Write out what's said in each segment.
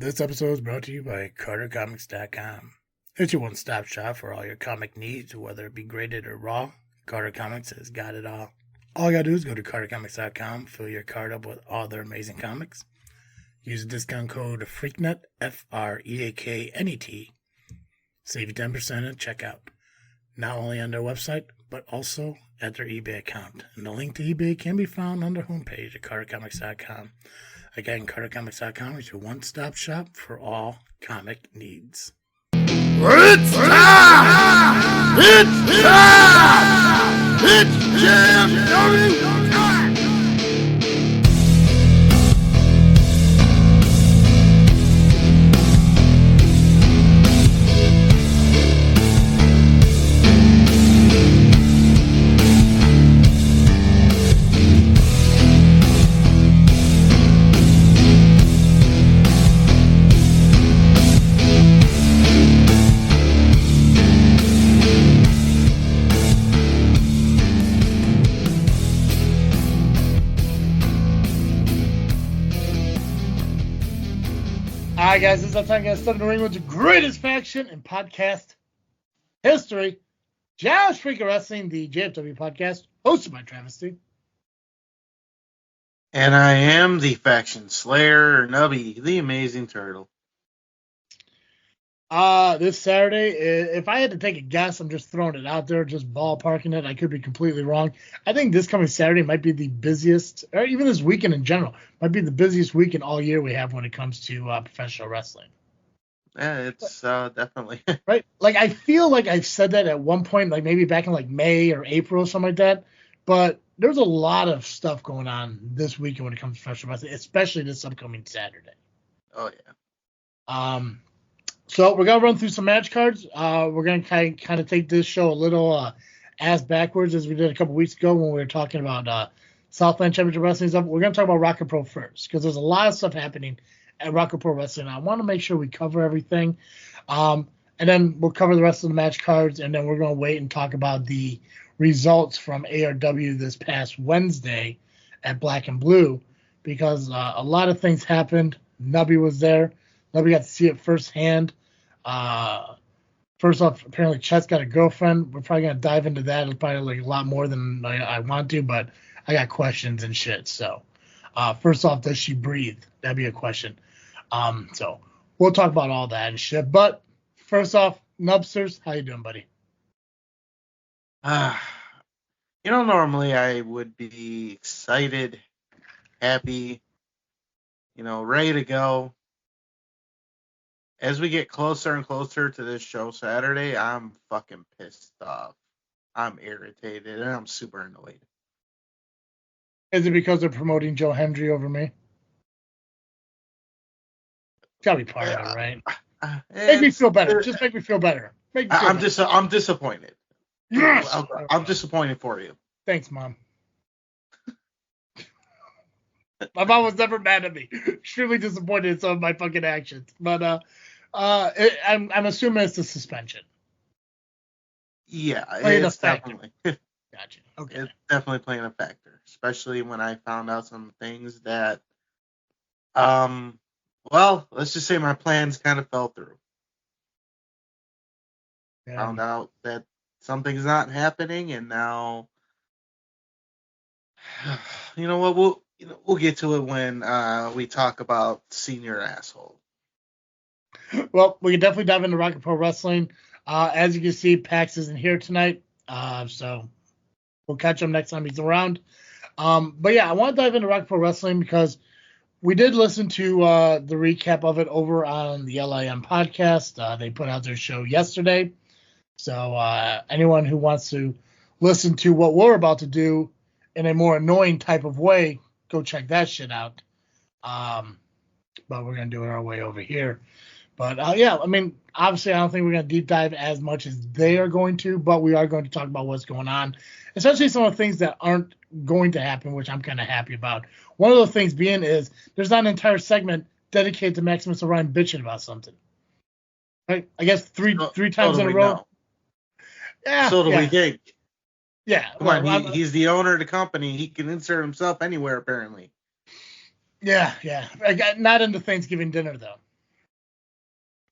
This episode is brought to you by CarterComics.com. It's your one-stop shop for all your comic needs, whether it be graded or raw. Carter Comics has got it all. All you gotta do is go to CarterComics.com, fill your card up with all their amazing comics. Use the discount code FREAKNET, FREAKNET. Save you 10% at checkout. Not only on their website, but also at their eBay account. And the link to eBay can be found on their homepage at CarterComics.com. Again, CarterComics.com is your one-stop shop for all comic needs. It's time! It's time! It's JFW time! Alright guys, this is our time to step in the ring with the greatest faction in podcast history. Josh Freaker Wrestling, the JFW Podcast, hosted by Travesty. And I am the faction slayer, Nubby, the amazing turtle. This Saturday, if I had to take a guess, I'm just throwing it out there, just ballparking it. I could be completely wrong. I think this coming Saturday might be the busiest, or even this weekend in general, might be the busiest weekend all year we have when it comes to professional wrestling. Yeah, it's definitely. Right? Like, I feel like I've said that at one point, like maybe back in like May or April or something like that. But there's a lot of stuff going on this weekend when it comes to professional wrestling, especially this upcoming Saturday. Oh, yeah. So we're going to run through some match cards. We're going to kind of take this show a little ass backwards as we did a couple weeks ago when we were talking about Southland Championship Wrestling stuff. We're going to talk about ARWPro first because there's a lot of stuff happening at ARWPro Wrestling. I want to make sure we cover everything. And then we'll cover the rest of the match cards, and then we're going to wait and talk about the results from ARW this past Wednesday at Black and Blue because a lot of things happened. Nubby was there. Nubby got to see it firsthand. First off, apparently Chet's got a girlfriend. We're probably going to dive into that. It's probably like a lot more than I want to, but I got questions and shit. So first off, does she breathe? That'd be a question. So we'll talk about all that and shit. But first off, Nubsters, how you doing, buddy? Normally I would be excited, happy, ready to go. As we get closer and closer to this show Saturday, I'm fucking pissed off. I'm irritated, and I'm super annoyed. Is it because they're promoting Joe Hendry over me? Gotta be part of it, right? Make me feel better. Just make me feel better. I'm disappointed. Yes! I'm disappointed for you. Thanks, Mom. My mom was never mad at me. Extremely disappointed in some of my fucking actions. But I'm assuming it's a suspension. Yeah, it's definitely. Gotcha. Okay. It's definitely playing a factor, especially when I found out some things that, let's just say my plans kind of fell through. Yeah. Found out that something's not happening, and now, you know what? We'll get to it when we talk about senior asshole. Well, we can definitely dive into ARWPro Wrestling. As you can see, Pax isn't here tonight, so we'll catch him next time he's around. But yeah, I want to dive into ARWPro Wrestling because we did listen to the recap of it over on the LIM podcast. They put out their show yesterday. So anyone who wants to listen to what we're about to do in a more annoying type of way, go check that shit out. But we're going to do it our way over here. But, yeah, I mean, obviously I don't think we're going to deep dive as much as they are going to, but we are going to talk about what's going on, especially some of the things that aren't going to happen, which I'm kind of happy about. One of those things being is there's not an entire segment dedicated to Maximus Orion bitching about something. Right? I guess three times in a row. Know. Yeah. So do we think. Yeah. Come on, he's the owner of the company. He can insert himself anywhere, apparently. Yeah. Not into Thanksgiving dinner, though.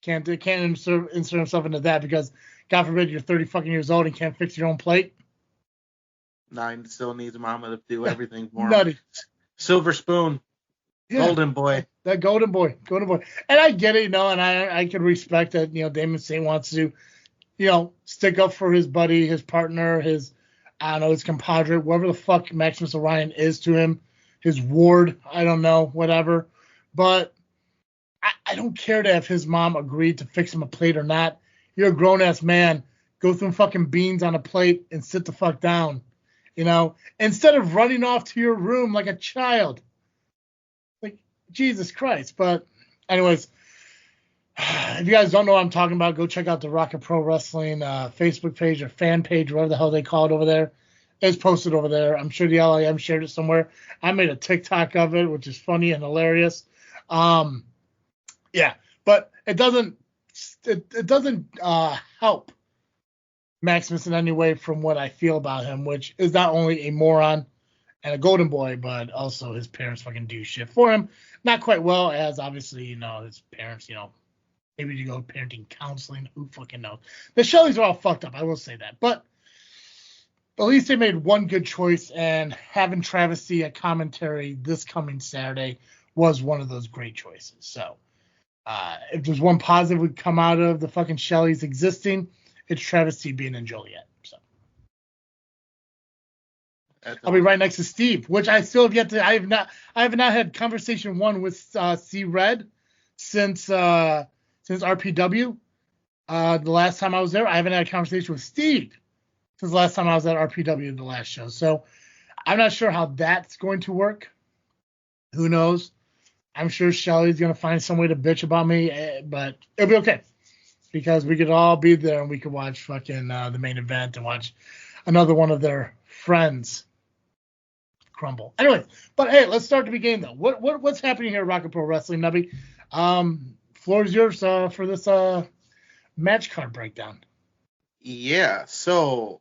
Can't insert himself into that because, God forbid, you're 30 fucking years old and can't fix your own plate. Nine still needs mama to do everything for him. Nutty. Silver spoon. Yeah. Golden boy. That golden boy. And I get it, and I can respect that, Damon Saint wants to, stick up for his buddy, his partner, his compadre, whoever the fuck Maximus Orion is to him, his ward, I don't know, whatever. But I don't care to if his mom agreed to fix him a plate or not. You're a grown-ass man. Go through fucking beans on a plate and sit the fuck down, instead of running off to your room like a child. Like, Jesus Christ. But anyways, if you guys don't know what I'm talking about, go check out the Rocket Pro Wrestling Facebook page or fan page, whatever the hell they call it over there. It's posted over there. I'm sure the LIM shared it somewhere. I made a TikTok of it, which is funny and hilarious. Yeah, but it doesn't help Maximus in any way from what I feel about him, which is not only a moron and a golden boy, but also his parents fucking do shit for him. Not quite well, as obviously, his parents, maybe to go parenting counseling. Who fucking knows? The Shelleys are all fucked up. I will say that. But at least they made one good choice, and having Travis see a commentary this coming Saturday was one of those great choices. So if there's one positive would come out of the fucking Shelleys existing, it's Travis C being in Joliet. So I'll be right next to Steve, which I still have yet to. I have not had conversation one with C Red since RPW. The last time I was there, I haven't had a conversation with Steve since the last time I was at RPW, the last show. So I'm not sure how that's going to work. Who knows? I'm sure Shelly's going to find some way to bitch about me, but it'll be okay because we could all be there and we could watch fucking the main event and watch another one of their friends crumble. Anyway, but hey, let's start the beginning though. What's happening here at Rocket Pro Wrestling, Nubby? Floor is yours for this match card breakdown. Yeah, so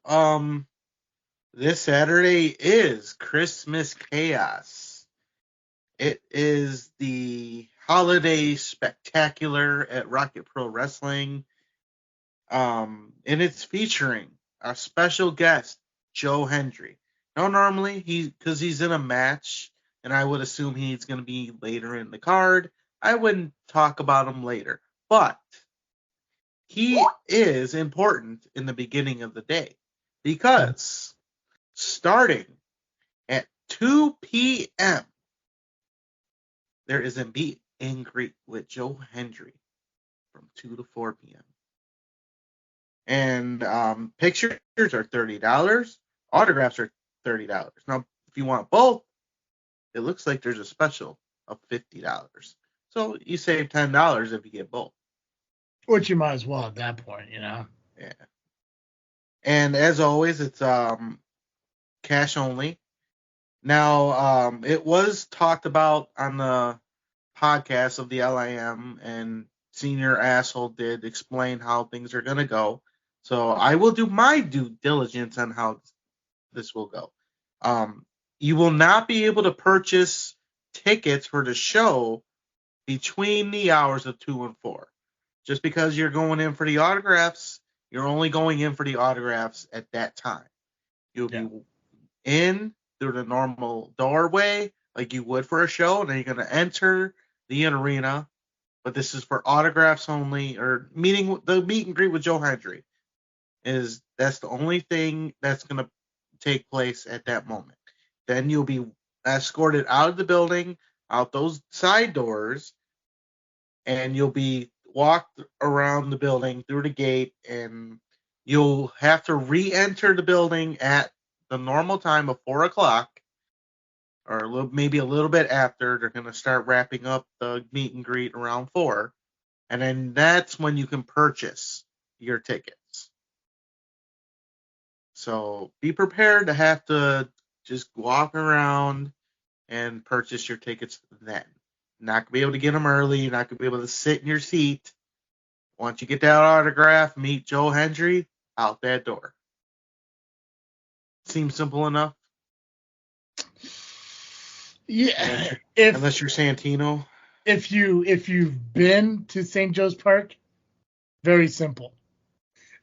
this Saturday is Christmas Chaos. It is the holiday spectacular at Rocket Pro Wrestling. And it's featuring a special guest, Joe Hendry. Now, normally, because he's in a match, and I would assume he's going to be later in the card, I wouldn't talk about him later. But he is important in the beginning of the day because starting at 2 p.m., there is a meet and greet with Joe Hendry from 2 to 4 p.m. And pictures are $30. Autographs are $30. Now, if you want both, it looks like there's a special of $50. So you save $10 if you get both. Which you might as well at that point, Yeah. And as always, it's cash only. Now, it was talked about on the podcast of the LIM, and Senior Asshole did explain how things are going to go. So I will do my due diligence on how this will go. You will not be able to purchase tickets for the show between the hours of 2 and 4. Just because you're going in for the autographs, you're only going in for the autographs at that time. You'll be in through the normal doorway like you would for a show, and then you're going to enter the arena. But this is for autographs only, or the meet and greet with Joe Hendry. That's the only thing that's going to take place at that moment. Then you'll be escorted out of the building, out those side doors, and you'll be walked around the building through the gate, and you'll have to re-enter the building at the normal time of 4 o'clock, or maybe a little bit after. They're going to start wrapping up the meet and greet around 4, and then that's when you can purchase your tickets. So be prepared to have to just walk around and purchase your tickets then. Not going to be able to get them early. You're not going to be able to sit in your seat. Once you get that autograph, meet Joe Hendry, out that door. Seems simple enough? Yeah. Unless you're Santino. If you've been to St. Joe's Park, Very simple.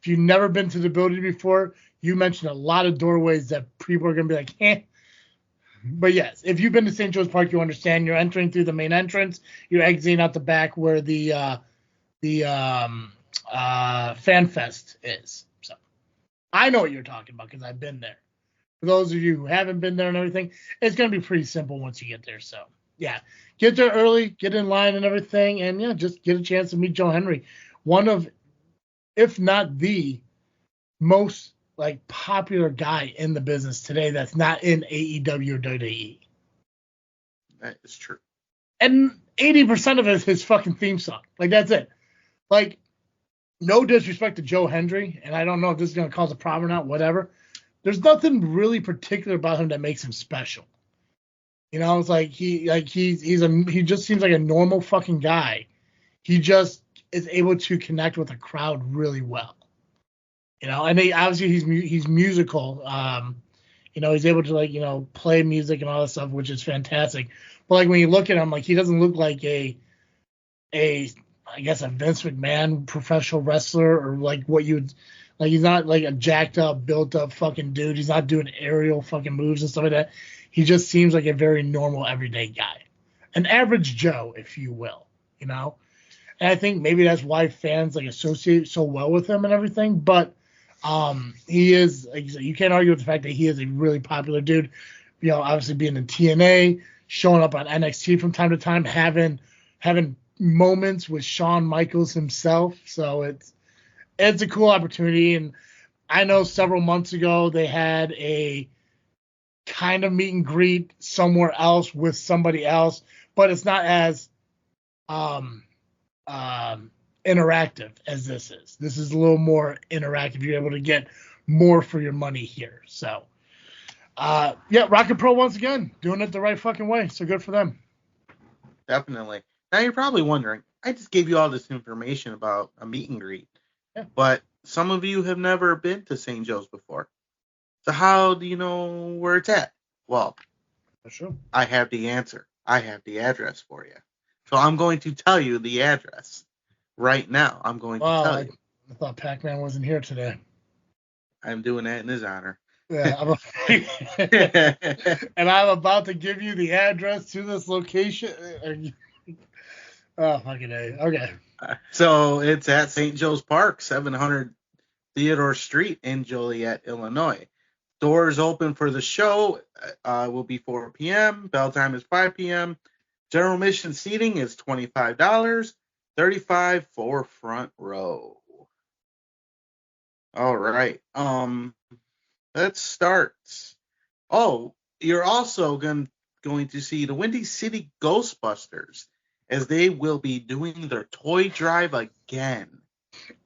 If you've never been to the building before, you mentioned a lot of doorways that people are going to be like, eh. But yes, if you've been to St. Joe's Park, you understand. You're entering through the main entrance. You're exiting out the back where the Fan Fest is. So I know what you're talking about because I've been there. For those of you who haven't been there and everything, it's going to be pretty simple once you get there. So yeah, get there early, get in line and everything, and yeah, just get a chance to meet Joe Hendry, one of, if not the most like popular guy in the business today that's not in AEW or WWE. That is true. And 80% of it is his fucking theme song. Like, that's it. Like, no disrespect to Joe Hendry, and I don't know if this is going to cause a problem or not, whatever. There's nothing really particular about him that makes him special. You know, it's like he just seems like a normal fucking guy. He just is able to connect with a crowd really well. You know, and obviously he's musical. You know, he's able to, like, you know, play music and all that stuff, which is fantastic. But like when you look at him, like, he doesn't look like a I guess a Vince McMahon professional wrestler, or like what you'd like. He's not like a jacked up, built up fucking dude. He's not doing aerial fucking moves and stuff like that. He just seems like a very normal, everyday guy, an average Joe, if you will. You know, and I think maybe that's why fans like associate so well with him and everything. But he is, like you said, you can't argue with the fact that he is a really popular dude. You know, obviously being in TNA, showing up on NXT from time to time, having moments with Shawn Michaels himself. So it's a cool opportunity. And I know several months ago they had a kind of meet and greet somewhere else with somebody else, but it's not as interactive as this is. This is a little more interactive. You're able to get more for your money here. So, yeah, Rocket Pro once again doing it the right fucking way. So good for them. Definitely. Now you're probably wondering, I just gave you all this information about a meet and greet, but some of you have never been to St. Joe's before. So how do you know where it's at? Well, sure. I have the answer. I have the address for you. So I'm going to tell you the address right now. I'm going to tell you. I thought Pacman wasn't here today. I'm doing that in his honor. Yeah, and I'm about to give you the address to this location. Oh, fucking A. Okay. So it's at St. Joe's Park, 700 Theodore Street in Joliet, Illinois. Doors open for the show will be 4 p.m. Bell time is 5 p.m. General admission seating is $25, $35 for front row. All right. Let's start. Oh, you're also going to see the Windy City Ghostbusters, as they will be doing their toy drive again.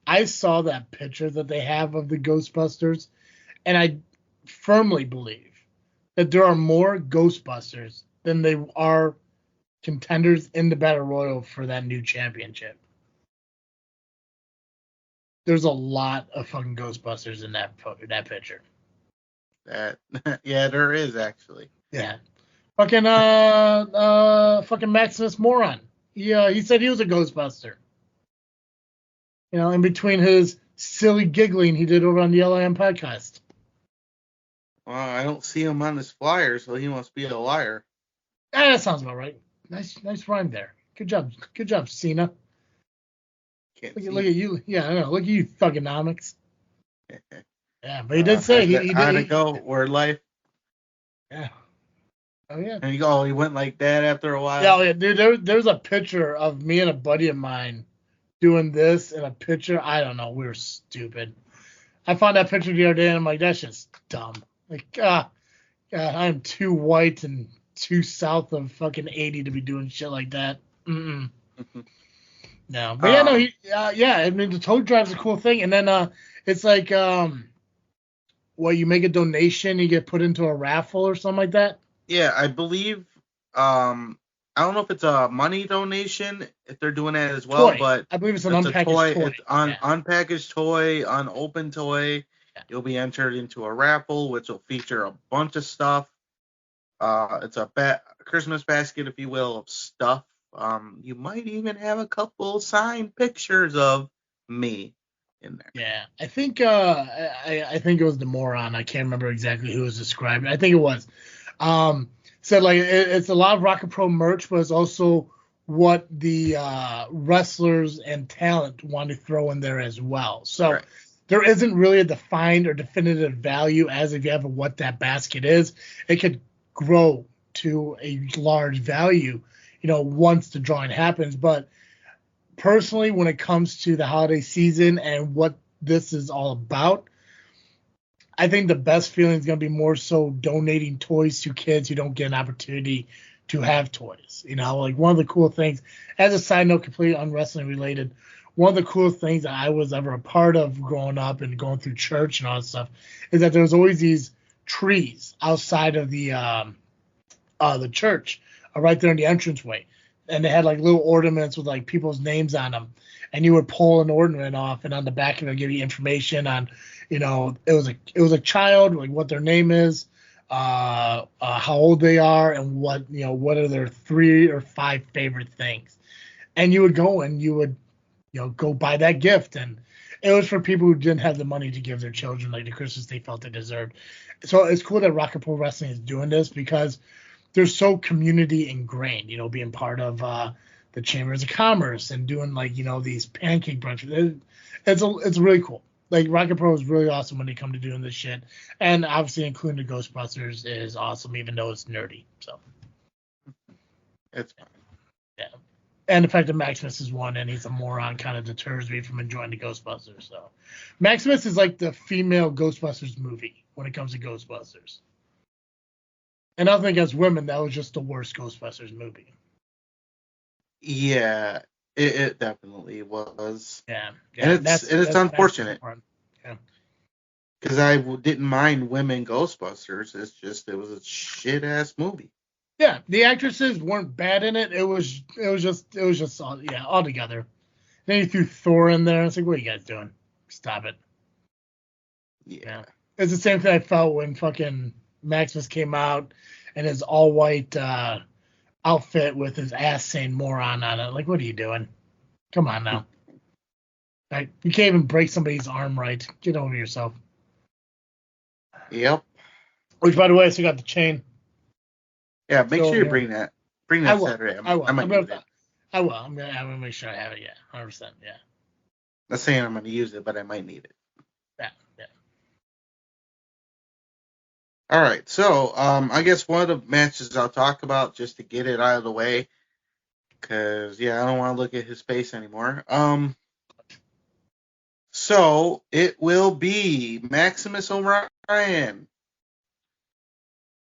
I saw that picture that they have of the Ghostbusters, and I firmly believe that there are more Ghostbusters than they are contenders in the Battle Royal for that new championship. There's a lot of fucking Ghostbusters in that picture. Yeah, there is actually. Yeah. Fucking Maximus Moron. He said he was a Ghostbuster. You know, in between his silly giggling he did over on the LIM podcast. Well, I don't see him on his flyer, so he must be a liar. That sounds about right. Nice rhyme there. Good job, Cena. Look at you. Yeah, I know. Look at you, thugonomics. Yeah, but he did say he did go word life. Yeah. Oh yeah. And he went like that after a while. Yeah, dude. There's a picture of me and a buddy of mine doing this in a picture. I don't know. We were stupid. I found that picture the other day and I'm like, that's just dumb. Like, God, I'm too white and too south of fucking 80 to be doing shit like that. No, but I mean, the toad drive's a cool thing, and then it's like, you make a donation, you get put into a raffle or something like that. Yeah, I believe. I don't know if it's a money donation if they're doing that as well, but I believe it's an unpackaged toy. It's unpackaged toy, unopened toy. Yeah. You'll be entered into a raffle, which will feature a bunch of stuff. It's a Christmas basket, if you will, of stuff. You might even have a couple signed pictures of me in there. Yeah, I think I think it was the moron. I can't remember exactly who was describing. I think it was. Said like it's a lot of Rocket Pro merch, but it's also what the wrestlers and talent want to throw in there as well. So Right. there isn't really a defined or definitive value as if you have what that basket is. It could grow to a large value, once the drawing happens. But personally, when it comes to the holiday season and what this is all about, I think the best feeling is going to be more so donating toys to kids who don't get an opportunity to have toys. Like one of the cool things, as a side note, completely unwrestling related, one of the cool things that I was ever a part of growing up and going through church and all that stuff is that there was always these trees outside of the church, right there in the entranceway. And they had like little ornaments with like people's names on them. And you would pull an ornament off, and on the back of it, give you information on, it was a child, like what their name is, how old they are, and what are their 3 or 5 favorite things. And you would go and you would, go buy that gift. And it was for people who didn't have the money to give their children like the Christmas they felt they deserved. So it's cool that Rocket Pro Wrestling is doing this because they're so community ingrained, being part of the Chambers of Commerce and doing like, these pancake brunches. It's really cool. Like Rocket Pro is really awesome when they come to doing this shit. And obviously including the Ghostbusters is awesome, even though it's nerdy. So It's fine. yeah. And the fact that Maximus is one and he's a moron kind of deters me from enjoying the Ghostbusters. So Maximus is like the female Ghostbusters movie when it comes to Ghostbusters. And I think as women, that was just the worst Ghostbusters movie. Yeah, it definitely was. Yeah. And it's unfortunate. Yeah. Because I didn't mind women Ghostbusters. It's just it was a shit ass movie. Yeah, the actresses weren't bad in it. It was just all together. Then you threw Thor in there. It's like, what are you guys doing? Stop it. Yeah. It's the same thing I felt when fucking Maximus came out and his all white outfit with his ass saying moron on it. Like, what are you doing? Come on now. Like, you can't even break somebody's arm right. Get over yourself. Yep. Which, by the way, I still got the chain. Yeah, make sure you yeah. bring that Saturday. I will. I might use it. I will. I'm gonna make sure I have it. Yeah, 100%. Yeah. Not saying I'm gonna use it, but I might need it. Yeah. All right, so I guess one of the matches I'll talk about just to get it out of the way, because I don't want to look at his face anymore. So it will be Maximus O'Ryan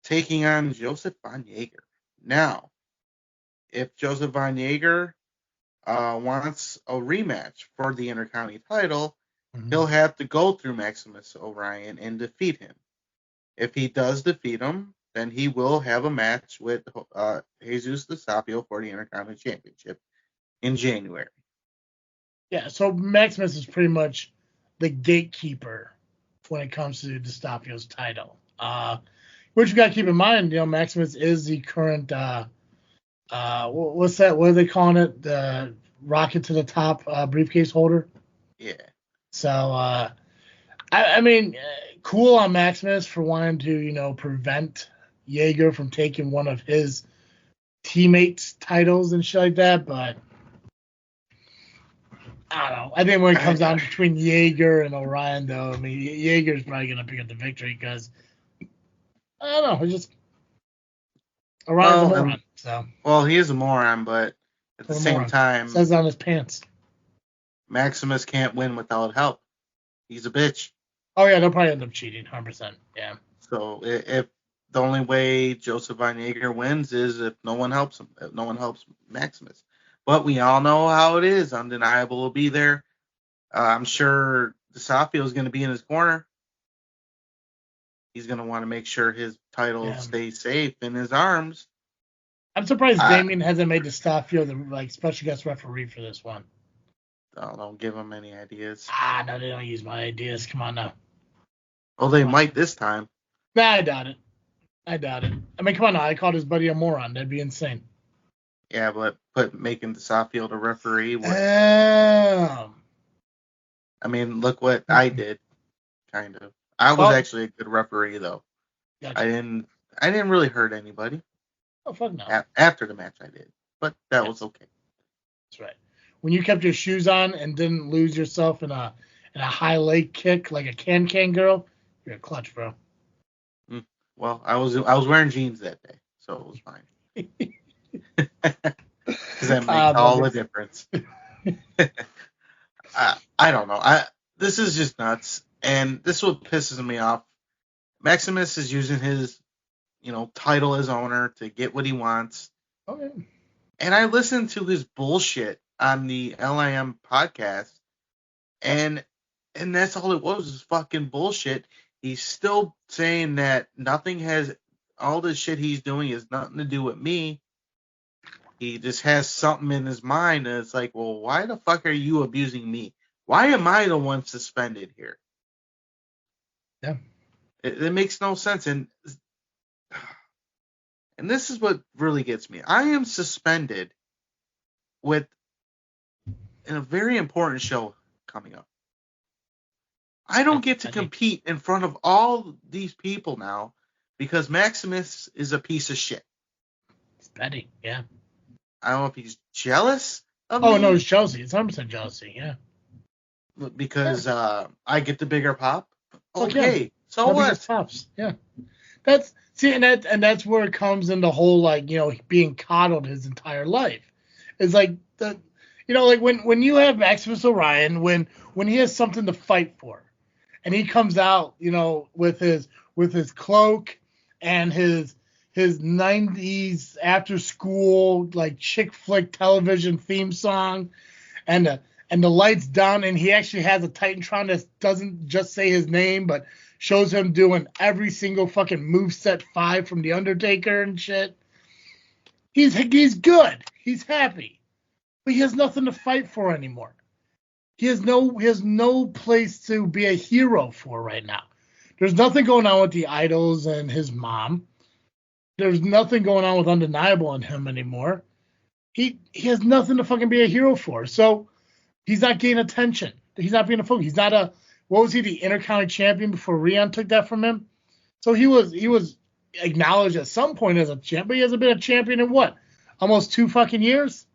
taking on Joseph Von Jaeger. Now, if Joseph Von Jaeger wants a rematch for the Intercounty title, he'll have to go through Maximus O'Ryan and defeat him. If he does defeat him, then he will have a match with Jesus DeSapio for the Intercontinental Championship in January. Yeah, so Maximus is pretty much the gatekeeper when it comes to DeSapio's title. Which you got to keep in mind, Maximus is the current, what's that? What are they calling it? The rocket to the top briefcase holder? Yeah. So, I mean, cool on Maximus for wanting to, prevent Jaeger from taking one of his teammates' titles and shit like that, but I don't know. I think when it comes down between Jaeger and O'Ryan, though, I mean, Jaeger's probably going to pick up the victory because, I don't know, it's just Orion's a moron. So. Well, he is a moron, but at the same time, it says on his pants. Maximus can't win without help. He's a bitch. Oh, yeah, they'll probably end up cheating, 100%. Yeah. So if the only way Joseph Von Jaeger wins is if no one helps him, if no one helps Maximus. But we all know how it is. Undeniable will be there. I'm sure DeSapio is going to be in his corner. He's going to want to make sure his title stays safe in his arms. I'm surprised Damien hasn't made DeSapio the special guest referee for this one. Don't give him any ideas. No, they don't use my ideas. Come on now. Oh, they might this time. Nah, I doubt it. I mean, come on now. I called his buddy a moron. That'd be insane. Yeah, but making DeSapio the referee. I mean, look what I did, kind of. I was actually a good referee, though. Gotcha. I didn't really hurt anybody. Oh, fuck no. After the match, I did, but that was okay. That's right. When you kept your shoes on and didn't lose yourself in a high leg kick like a can girl, you're a clutch, bro. Well, I was wearing jeans that day, so it was fine. Because that makes all the difference. I don't know. This is just nuts, and this is what pisses me off. Maximus is using his, title as owner to get what he wants. Okay. And I listened to his bullshit on the LIM podcast, and that's all it was fucking bullshit. He's still saying that all this shit he's doing has nothing to do with me. He just has something in his mind, and it's like, well, why the fuck are you abusing me? Why am I the one suspended here? Yeah. It makes no sense. And this is what really gets me. I am suspended in a very important show coming up. I don't get to compete in front of all these people now because Maximus is a piece of shit. It's petty, yeah. I don't know if he's jealous of me. Oh, no, it's jealousy. It's 100% jealousy, yeah. Because I get the bigger pop. Okay, yeah. So what? Pops. Yeah. And that's where it comes in the whole, being coddled his entire life. It's like, when you have Maximus Orion, when he has something to fight for, and he comes out, with his cloak and his 90s after school chick flick television theme song, and the lights down, and he actually has a Titantron that doesn't just say his name, but shows him doing every single fucking moveset 5 from The Undertaker and shit. He's good. He's happy. But he has nothing to fight for anymore. He has no place to be a hero for right now. There's nothing going on with the Idols and his mom. There's nothing going on with Undeniable and him anymore. He has nothing to fucking be a hero for. So he's not getting attention. He's not being a focus. He's not what was he, the Intercounty champion before Rion took that from him? So he was acknowledged at some point as a champ, but he hasn't been a champion in what? Almost 2 fucking years?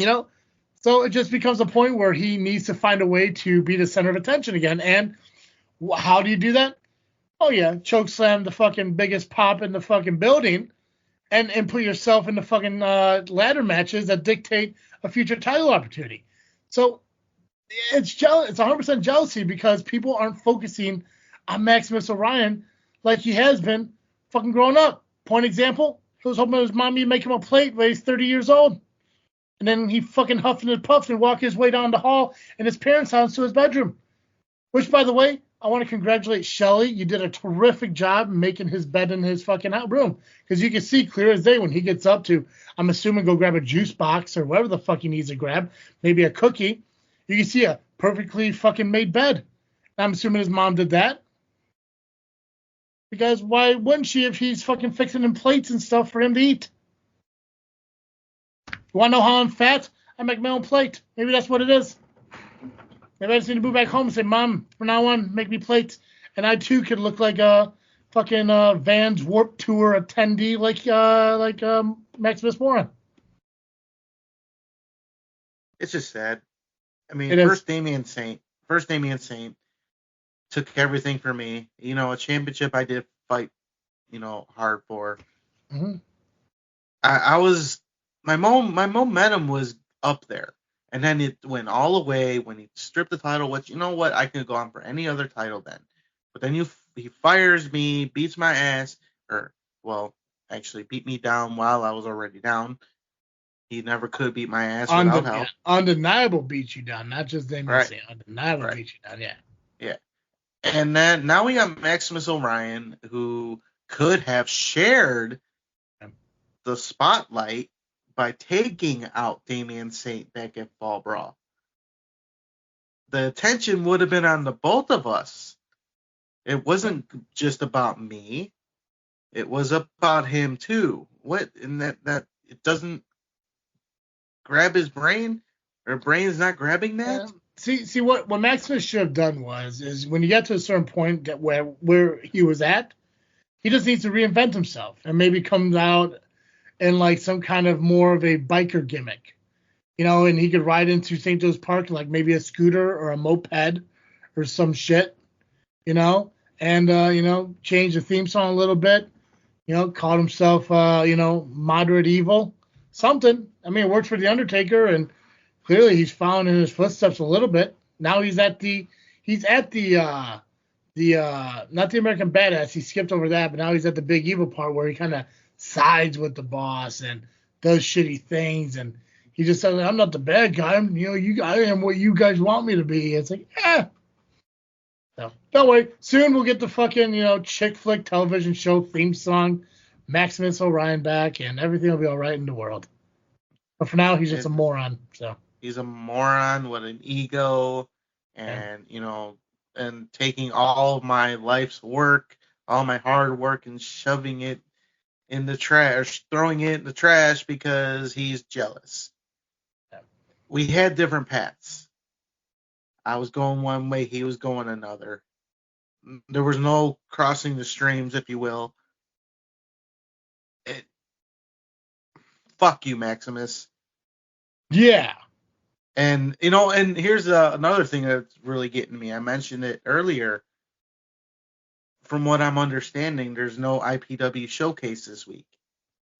So it just becomes a point where he needs to find a way to be the center of attention again. And how do you do that? Oh, yeah, choke slam the fucking biggest pop in the fucking building and put yourself in the fucking ladder matches that dictate a future title opportunity. So it's 100% jealousy because people aren't focusing on Maximus Orion like he has been fucking growing up. Point example, he was hoping his mommy would make him a plate when he's 30 years old. And then he fucking huffed and puffed and walked his way down the hall in his parents' house to his bedroom. Which, by the way, I want to congratulate Shelly. You did a terrific job making his bed in his fucking room. Because you can see clear as day when he gets up to, I'm assuming, go grab a juice box or whatever the fuck he needs to grab. Maybe a cookie. You can see a perfectly fucking made bed. I'm assuming his mom did that. Because why wouldn't she if he's fucking fixing him plates and stuff for him to eat? You want to know how I'm fat? I make my own plate. Maybe that's what it is. Maybe I just need to move back home and say, Mom, from now on, make me plates. And I, too, could look like a fucking Vans Warped Tour attendee like Maximus Morin. It's just sad. I mean, first Damian Saint took everything from me. A championship I did fight, hard for. Mm-hmm. I was... My momentum was up there, and then it went all away when he stripped the title. Which, I could go on for any other title then. But then he fires me, beats my ass, actually beat me down while I was already down. He never could beat my ass without help. Undeniable beat you down, not just Damian right. Saint. Undeniable beat you down, yeah. Yeah. And then now we got Maximus Orion, who could have shared the spotlight by taking out Damian Saint back at Fall Brawl. The attention would have been on the both of us. It wasn't just about me. It was about him too. What? And that it doesn't grab his brain? Or brain's not grabbing that? See what Maximus should have done is when you get to a certain point that where he was at, he just needs to reinvent himself and maybe comes out in like some kind of more of a biker gimmick, and he could ride into St. Joe's Park like maybe a scooter or a moped or some shit, and change the theme song a little bit, called himself Moderate Evil, something. I mean, it worked for The Undertaker, and clearly he's following in his footsteps a little bit. Now he's at the not the American Badass. He skipped over that, but now he's at the Big Evil part where he kind of sides with the boss and does shitty things, and he just says, "I'm not the bad guy. I am what you guys want me to be." It's like, So don't worry. Soon we'll get the fucking chick flick television show theme song, Maximus Orion back, and everything will be all right in the world. But for now, he's just a moron. So he's a moron with an ego, and and taking all of my life's work, all my hard work, and shoving it in the trash, throwing it in the trash because he's jealous. Yeah. We had different paths. I was going one way, he was going another. There was no crossing the streams, if you will. Fuck you, Maximus. Yeah. And and here's another thing that's really getting me. I mentioned it earlier. From what I'm understanding, there's no IPW showcase this week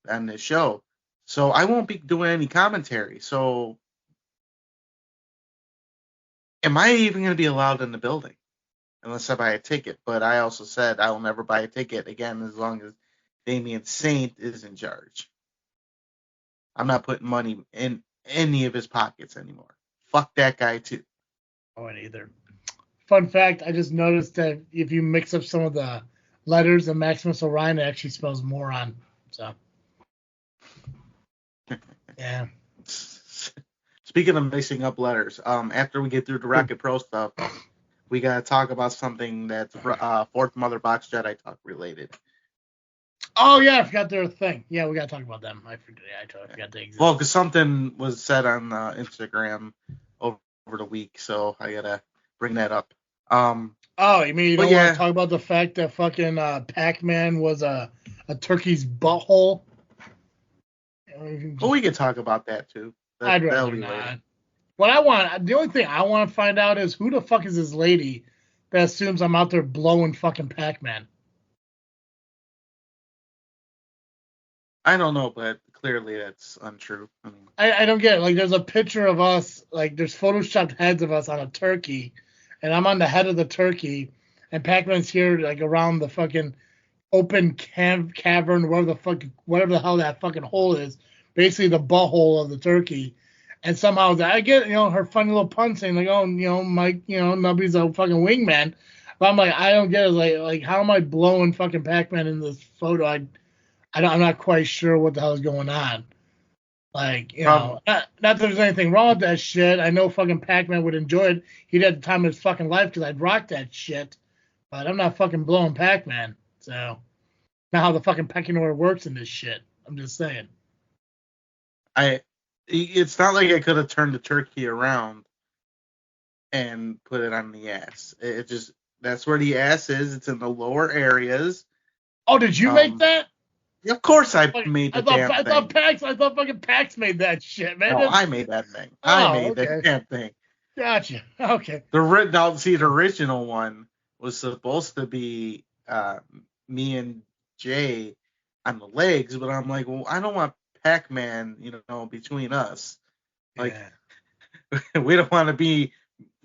on this show. So I won't be doing any commentary. So am I even going to be allowed in the building unless I buy a ticket? But I also said I will never buy a ticket again as long as Damian Saint is in charge. I'm not putting money in any of his pockets anymore. Fuck that guy too. Oh, and either. Fun fact, I just noticed that if you mix up some of the letters of Maximus Orion, it actually spells moron. So, yeah. Speaking of mixing up letters, after we get through the ARWPro stuff, we got to talk about something that's Fourth Mother Box Jedi Talk related. Oh, yeah, I forgot their thing. Yeah, we got to talk about them. I forgot they exist. Well, because something was said on Instagram over the week, so I got to bring that up. Oh, you mean you don't want to talk about the fact that fucking Pacman was a turkey's butthole? Well, we could talk about that too. I'd rather not. The only thing I want to find out is who the fuck is this lady that assumes I'm out there blowing fucking Pacman? I don't know, but clearly that's untrue. I don't get it. Like, there's a picture of us, like, there's photoshopped heads of us on a turkey, and I'm on the head of the turkey, and Pacman's here, like, around the fucking open cavern, whatever the hell that fucking hole is, basically the butthole of the turkey. And somehow I get, her funny little pun saying, like, oh, Mike, Nubby's a fucking wingman. But I'm like, I don't get it. Like, how am I blowing fucking Pacman in this photo? I'm not quite sure what the hell is going on. Like, not that there's anything wrong with that shit. I know fucking Pacman would enjoy it. He'd have the time of his fucking life because I'd rock that shit. But I'm not fucking blowing Pacman. So, not how the fucking pecking order works in this shit. I'm just saying. It's not like I could have turned the turkey around and put it on the ass. It just, that's where the ass is. It's in the lower areas. Oh, did you make that? Of course I made the damn thing. I thought fucking Pax made that shit, man. No, I made that thing. I made that damn thing. Gotcha. Okay. The original one was supposed to be me and Jay on the legs, but I'm like, well, I don't want Pacman, between us. Like, we don't want to be.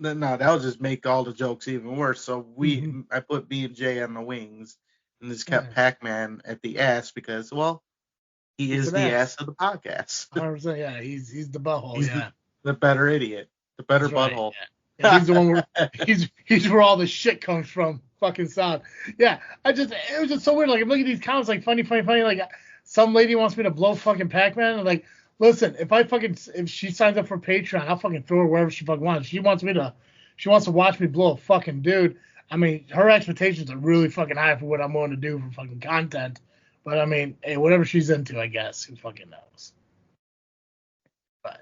No, that'll just make all the jokes even worse. So I put B and J on the wings. And just kept Pacman at the ass because, well, he is the ass of the podcast. 100%, yeah, he's the butthole. He's the better idiot, the better That's butthole. Right, yeah. He's the one where he's where all the shit comes from. Fucking sound. Yeah, it was just so weird. Like, I'm looking at these comments, like funny. Like, some lady wants me to blow fucking Pacman. And like, listen, if she signs up for Patreon, I'll fucking throw her wherever she fucking wants. She wants to watch me blow a fucking dude. I mean, her expectations are really fucking high for what I'm going to do for fucking content. But, I mean, hey, whatever she's into, I guess. Who fucking knows? But,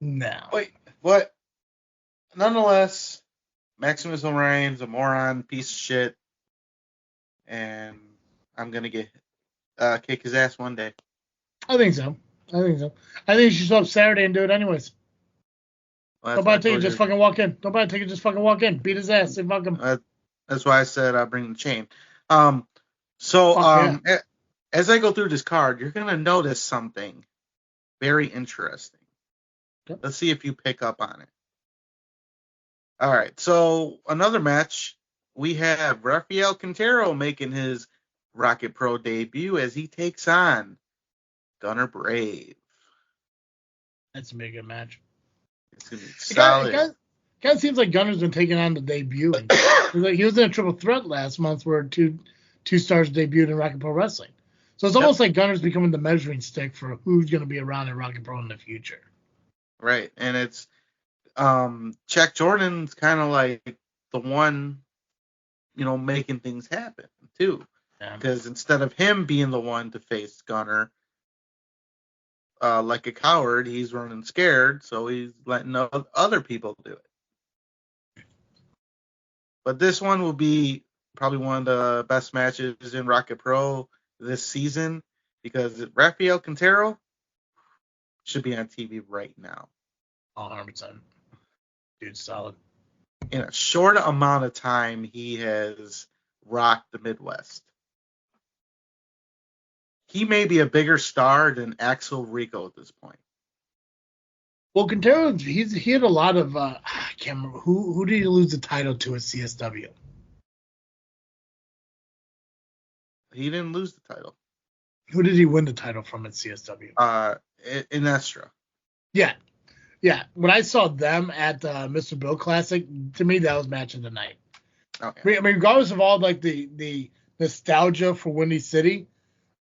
no. Wait, what? nonetheless, Maximus Orion's a moron, piece of shit, and I'm gonna kick his ass one day. I think so. I think you should show up Saturday and do it anyways. Well, don't buy a ticket, just fucking walk in. Don't buy a ticket, just fucking walk in. Beat his ass. Say fuck him. That's why I said I'll bring the chain. As I go through this card, you're gonna notice something very interesting. Okay. Let's see if you pick up on it. All right, so another match, we have Rafael Quintero making his ARWPro debut as he takes on Gunner Brave. That's a big good match. It's gonna be solid. It kind of seems like Gunner's been taking on the debut. He was in a triple threat last month where two stars debuted in ARWPro Wrestling. So it's almost like Gunner's becoming the measuring stick for who's going to be around in ARWPro in the future. Right, and it's Chuck Jordan's kind of like the one, making things happen too. Because instead of him being the one to face Gunner like a coward, he's running scared, so he's letting other people do it. But this one will be probably one of the best matches in ARWPro this season because Rafael Quintero should be on TV right now. 100%. Dude's solid. In a short amount of time, he has rocked the Midwest. He may be a bigger star than Axel Rico at this point. Well, Quintero, he had a lot of I can't remember who did he lose the title to at CSW. He didn't lose the title. Who did he win the title from at CSW? Inestra. Yeah. When I saw them at Mr. Bill Classic, to me that was match of the night. Okay. I mean, regardless of all like the nostalgia for Windy City,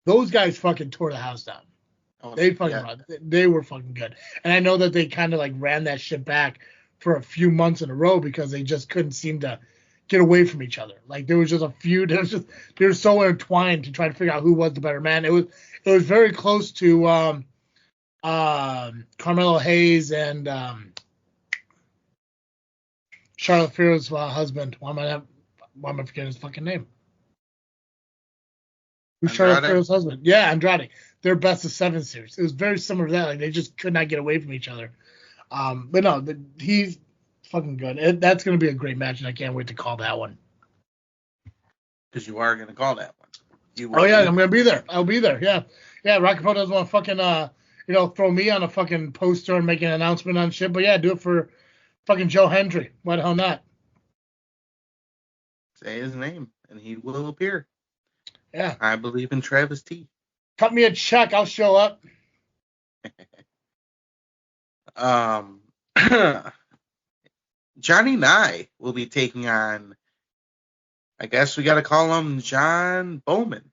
those guys fucking tore the house down. They were fucking good. And I know that they kind of like ran that shit back for a few months in a row because they just couldn't seem to get away from each other. Like there was just a feud. They were so intertwined to try to figure out who was the better man. It was very close to Carmelo Hayes and Charlotte Flair's husband. Why am I forgetting his fucking name? Who's Charlotte Flair's husband? Yeah, Andrade. Their best of 7 series. It was very similar to that. Like they just could not get away from each other. But no, he's fucking good. That's going to be a great match, and I can't wait to call that one. Because you are going to call that one. I'm going to be there. I'll be there. Yeah. ARWPro doesn't want to fucking throw me on a fucking poster and make an announcement on shit. But yeah, do it for fucking Joe Hendry. Why the hell not? Say his name, and he will appear. Yeah. I believe in Travis T. Cut me a check. I'll show up. Johnny Nye will be taking on, I guess we got to call him John Bowman.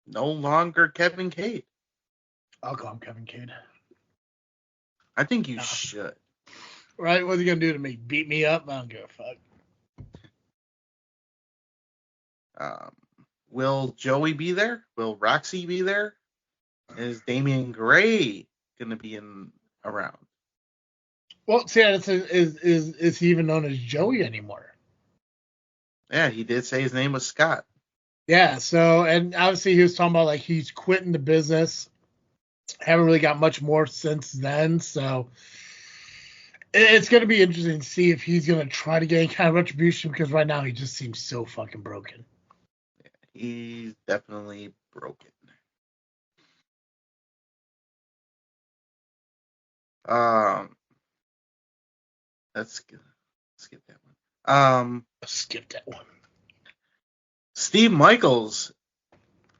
No longer Kevin Cade. I'll call him Kevin Cade. I think you should. Right? What's he going to do to me? Beat me up? I don't give a fuck. Will Joey be there? Will Roxy be there? Is Damian Gray going to be around? Well, see, is he even known as Joey anymore? Yeah, he did say his name was Scott. Yeah, so, and obviously he was talking about, like, he's quitting the business. Haven't really got much more since then, so it's going to be interesting to see if he's going to try to get any kind of retribution, because right now he just seems so fucking broken. Yeah, he's definitely broken. Let's skip that one. Skip that one. Steve Michaels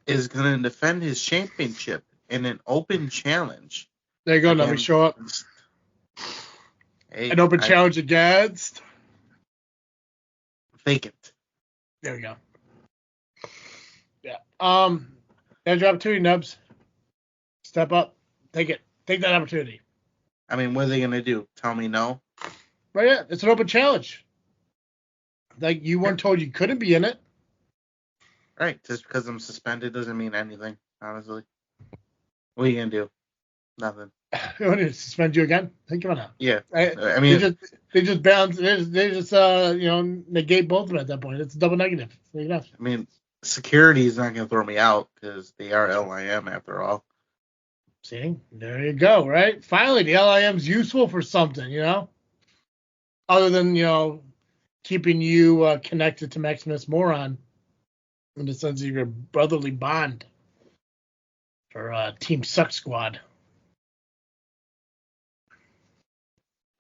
is going to defend his championship in an open challenge. There you go, Nubby. Show up. An open challenge against Vacant. There we go. Yeah. There's your opportunity, Nubs. Step up. Take it. Take that opportunity. I mean, what are they going to do? Tell me no? Right, yeah. It's an open challenge. Like, you weren't told you couldn't be in it. Right. Just because I'm suspended doesn't mean anything, honestly. What are you going to do? Nothing. They want to suspend you again? Think about it. Yeah. I mean, they just bounce. They just negate both of them at that point. It's a double negative. I mean, security is not going to throw me out because they are LIM after all. See, there you go. Right. Finally, the LIM's useful for something. Other than keeping you connected to Maximus Moron in the sense of your brotherly bond for Team Suck Squad.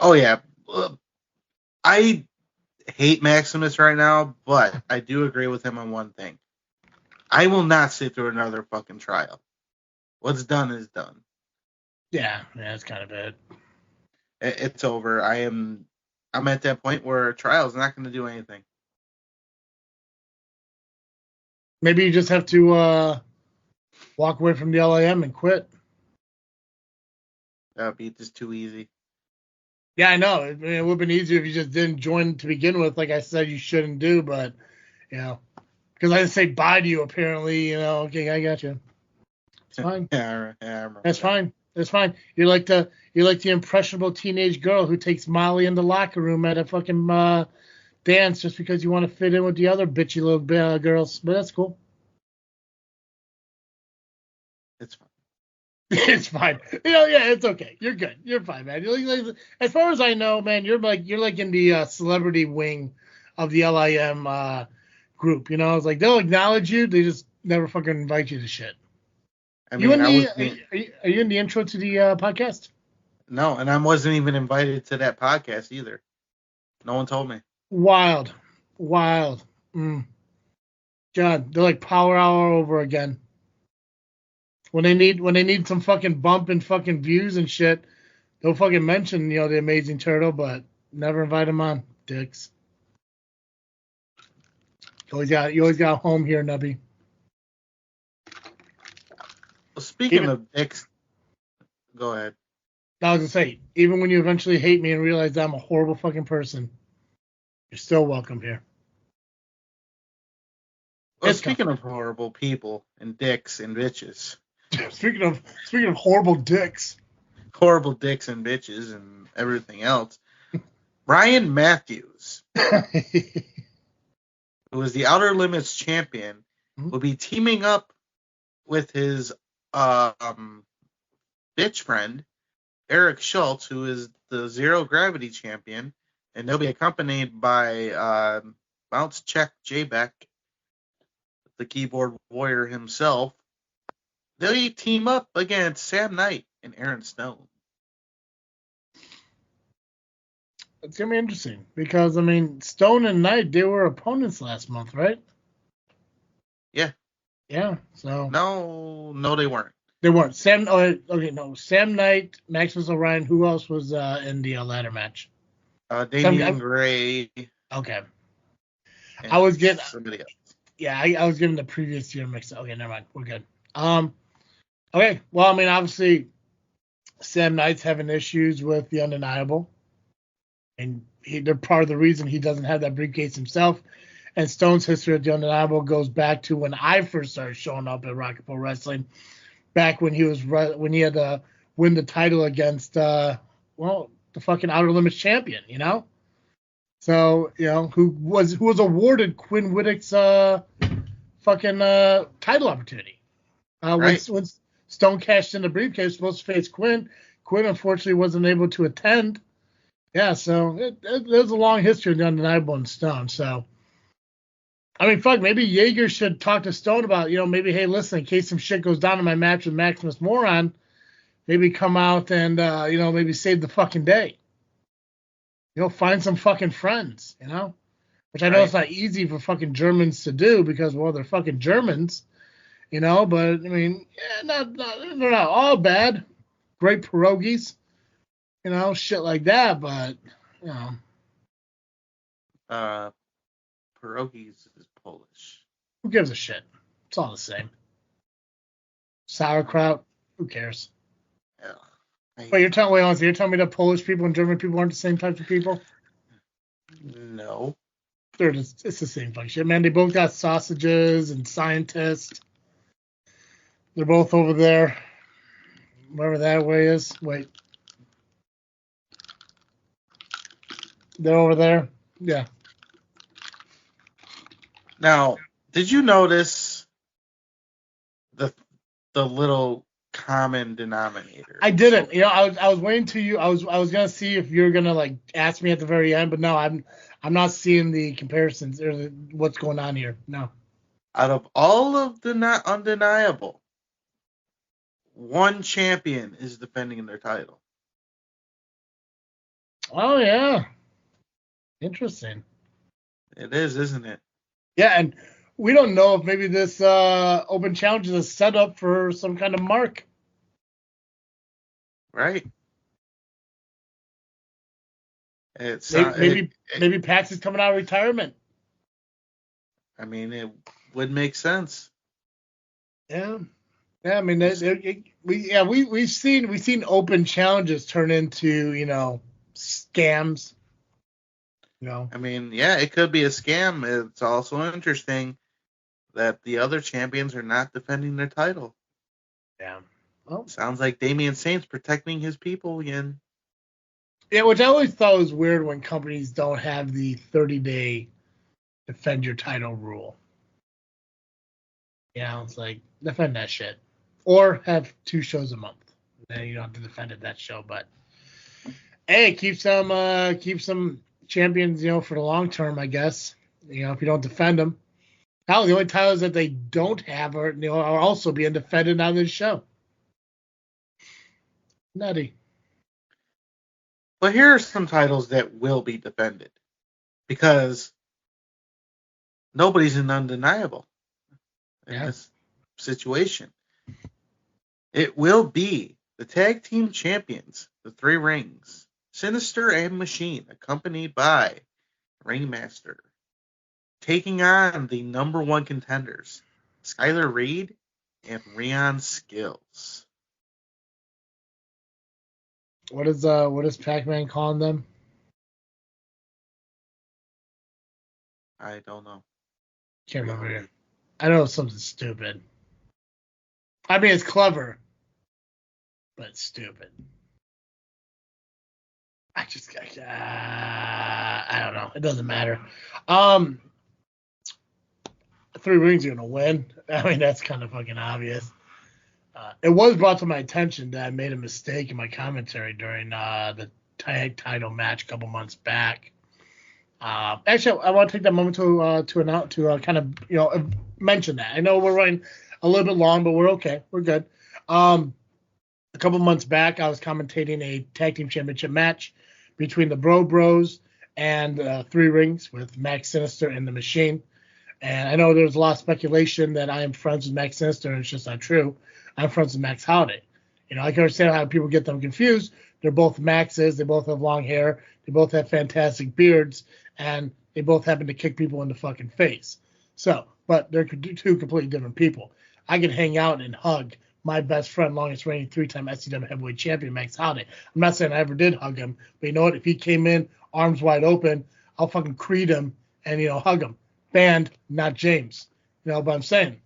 Oh, yeah. I hate Maximus right now, but I do agree with him on one thing. I will not sit through another fucking trial. What's done is done. Yeah, that's kind of it. It's over. I'm at that point where a trial is not going to do anything. Maybe you just have to walk away from the LIM and quit. That would be just too easy. Yeah, I know. It would have been easier if you just didn't join to begin with. Like I said, you shouldn't do, but, because I didn't say bye to you, apparently, okay, I got you. It's fine. Yeah, That's fine. That's fine. You're like the impressionable teenage girl who takes Molly in the locker room at a fucking dance just because you want to fit in with the other bitchy little girls. But that's cool. It's fine. It's fine. It's okay. You're good. You're fine, man. As far as I know, man, you're like in the celebrity wing of the LIM group. It's like they'll acknowledge you, they just never fucking invite you to shit. Are you in the intro to the podcast? No, and I wasn't even invited to that podcast either. No one told me. Wild. God, they're like Power Hour over again. When they need some fucking bump and fucking views and shit, they'll fucking mention the Amazing Turtle, but never invite him on, dicks. You always got a home here, Nubby. Well, speaking of dicks, go ahead. I was gonna say, even when you eventually hate me and realize that I'm a horrible fucking person, you're still welcome here. Well, speaking of horrible people and dicks and bitches. Speaking of horrible dicks. Horrible dicks and bitches and everything else. Ryan Matthews, who is the Outer Limits champion, will be teaming up with his bitch friend, Eric Schultz, who is the Zero Gravity champion, and they'll be accompanied by Bounce Check J-Beck, the keyboard warrior himself. They'll team up against Sam Knight and Aaron Stone. It's going to be interesting because, Stone and Knight, they were opponents last month, right? Yeah. Yeah, so. No, they weren't. They weren't. Sam Knight, Maximus Orion. Who else was in the ladder match? Damian Gray. Okay. I was getting somebody else. Yeah, I was given the previous year mix. Okay, never mind. We're good. Okay. Well, obviously, Sam Knight's having issues with the Undeniable, and they're part of the reason he doesn't have that briefcase himself. And Stone's history with the Undeniable goes back to when I first started showing up at Rocket Pro Wrestling, back when he had to win the title against the fucking Outer Limits champion, So, who was awarded Quinn Whittick's fucking title opportunity. Right. When Stone cashed in the briefcase, supposed to face Quinn. Quinn unfortunately wasn't able to attend. Yeah, so there's a long history of the Undeniable and Stone. So, maybe Jaeger should talk to Stone about, maybe, hey, listen, in case some shit goes down in my match with Maximus Moron, maybe come out and, maybe save the fucking day. Find some fucking friends, which I know It's not easy for fucking Germans to do because, well, they're fucking Germans, but they're not all bad. Great pierogies, shit like that, but, Pierogies is Polish. Who gives a shit? It's all the same. Sauerkraut, who cares? Yeah. Wait, you're telling me that Polish people and German people aren't the same types of people? No. It's the same fucking shit, man. They both got sausages and scientists. They're both over there wherever that way is. Wait. They're over there? Yeah. Now, did you notice the little common denominator? I didn't. You know, I was waiting to you. I was gonna see if you're gonna like ask me at the very end, but no, I'm not seeing the comparisons or what's going on here. No. Out of all of the not undeniable, one champion is defending their title. Oh yeah. Interesting. It is, isn't it? Yeah, and we don't know if maybe this open challenge is a setup for some kind of mark. Right. It's Maybe Pax is coming out of retirement. I mean, it would make sense. Yeah. Yeah, I mean, we've seen open challenges turn into, you know, scams. You know. I mean, yeah, it could be a scam. It's also interesting that the other champions are not defending their title. Yeah. Well, sounds like Damian Saint's protecting his people again. Yeah, which I always thought was weird when companies don't have the 30-day defend your title rule. Yeah, it's like, defend that shit. Or have 2 shows a month. Then you don't have to defend it that show, but hey, keep some champions, you know, for the long term, I guess. You know, if you don't defend them. Hell, the only titles that they don't have are also being defended on this show. Nutty. But here are some titles that will be defended because nobody's in undeniable in this situation. It will be the tag team champions, the 3 rings, Sinister and Machine, accompanied by Ringmaster, taking on the number 1 contenders, Skylar Reed and Rion Skills. What is Pacman calling them? I don't know. Can't remember. I know it's something stupid. I mean, it's clever, but it's stupid. I don't know. It doesn't matter. 3 rings are gonna win. I mean, that's kind of fucking obvious. It was brought to my attention that I made a mistake in my commentary during the tag title match a couple months back. Actually, I want to take that moment to kind of, you know, mention that. I know we're running a little bit long, but we're okay. We're good. A couple months back, I was commentating a tag team championship match between the Bros and 3 rings with Max Sinister and the Machine. And I know there's a lot of speculation that I am friends with Max Sinister, and it's just not true. I'm friends with Max Holiday. You know, I can understand how people get them confused. They're both Maxes. They both have long hair. They both have fantastic beards. And they both happen to kick people in the fucking face. So, but they're 2 completely different people. I can hang out and hug my best friend, longest reigning 3-time SCW heavyweight champion, Max Holiday. I'm not saying I ever did hug him, but you know what? If he came in arms wide open, I'll fucking creed him and, you know, hug him. Band, not James. You know, but I'm saying.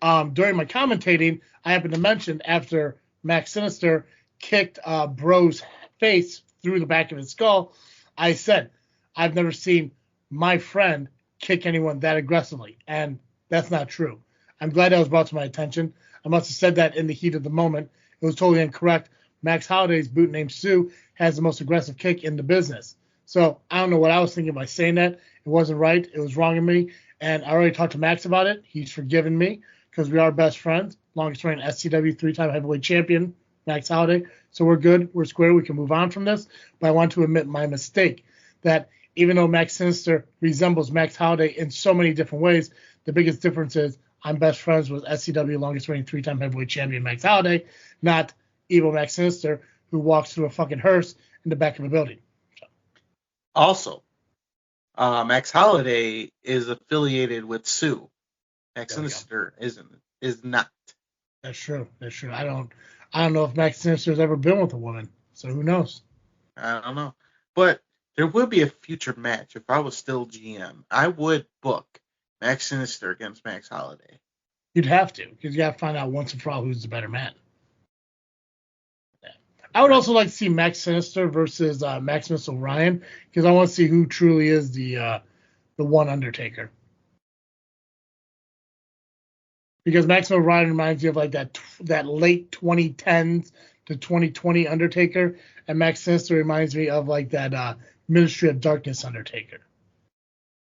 During my commentating, I happened to mention after Max Sinister kicked Bro's face through the back of his skull, I said, I've never seen my friend kick anyone that aggressively. And that's not true. I'm glad that was brought to my attention. I must have said that in the heat of the moment. It was totally incorrect. Max Holiday's boot named Sue has the most aggressive kick in the business. So I don't know what I was thinking by saying that. It wasn't right. It was wrong of me. And I already talked to Max about it. He's forgiven me because we are best friends. Longest reigning SCW 3-time heavyweight champion, Max Holiday. So we're good. We're square. We can move on from this. But I want to admit my mistake that even though Max Sinister resembles Max Holiday in so many different ways, the biggest difference is I'm best friends with SCW longest reigning 3-time heavyweight champion Max Holiday, not evil Max Sinister who walks through a fucking hearse in the back of a building. So. Also, Max Holiday is affiliated with Sue. Max Sinister is not. That's true. That's true. I don't know if Max Sinister's ever been with a woman, so who knows? I don't know. But there will be a future match. If I was still GM, I would book Max Sinister against Max Holiday. You'd have to, because you got to find out once and for all who's the better man. I would also like to see Max Sinister versus Maximus Orion, because I want to see who truly is the one Undertaker. Because Maximus Orion reminds me of like that late 2010s to 2020 Undertaker, and Max Sinister reminds me of like that Ministry of Darkness Undertaker.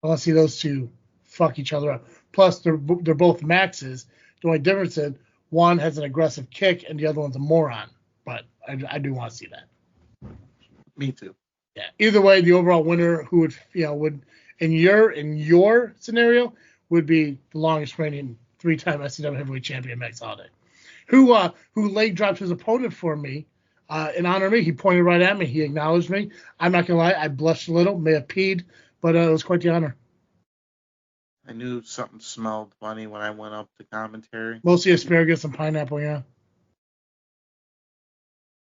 I want to see those two fuck each other up. Plus, they're both Maxes. The only difference is one has an aggressive kick and the other one's a moron. But I do want to see that. Me too. Yeah. Either way, the overall winner who would in your scenario would be the longest reigning 3-time SCW heavyweight champion Max Holiday, who leg dropped his opponent for me in honor of me. He pointed right at me. He acknowledged me. I'm not gonna lie, I blushed a little, may have peed, but it was quite the honor. I knew something smelled funny when I went up to commentary. Mostly asparagus and pineapple, yeah.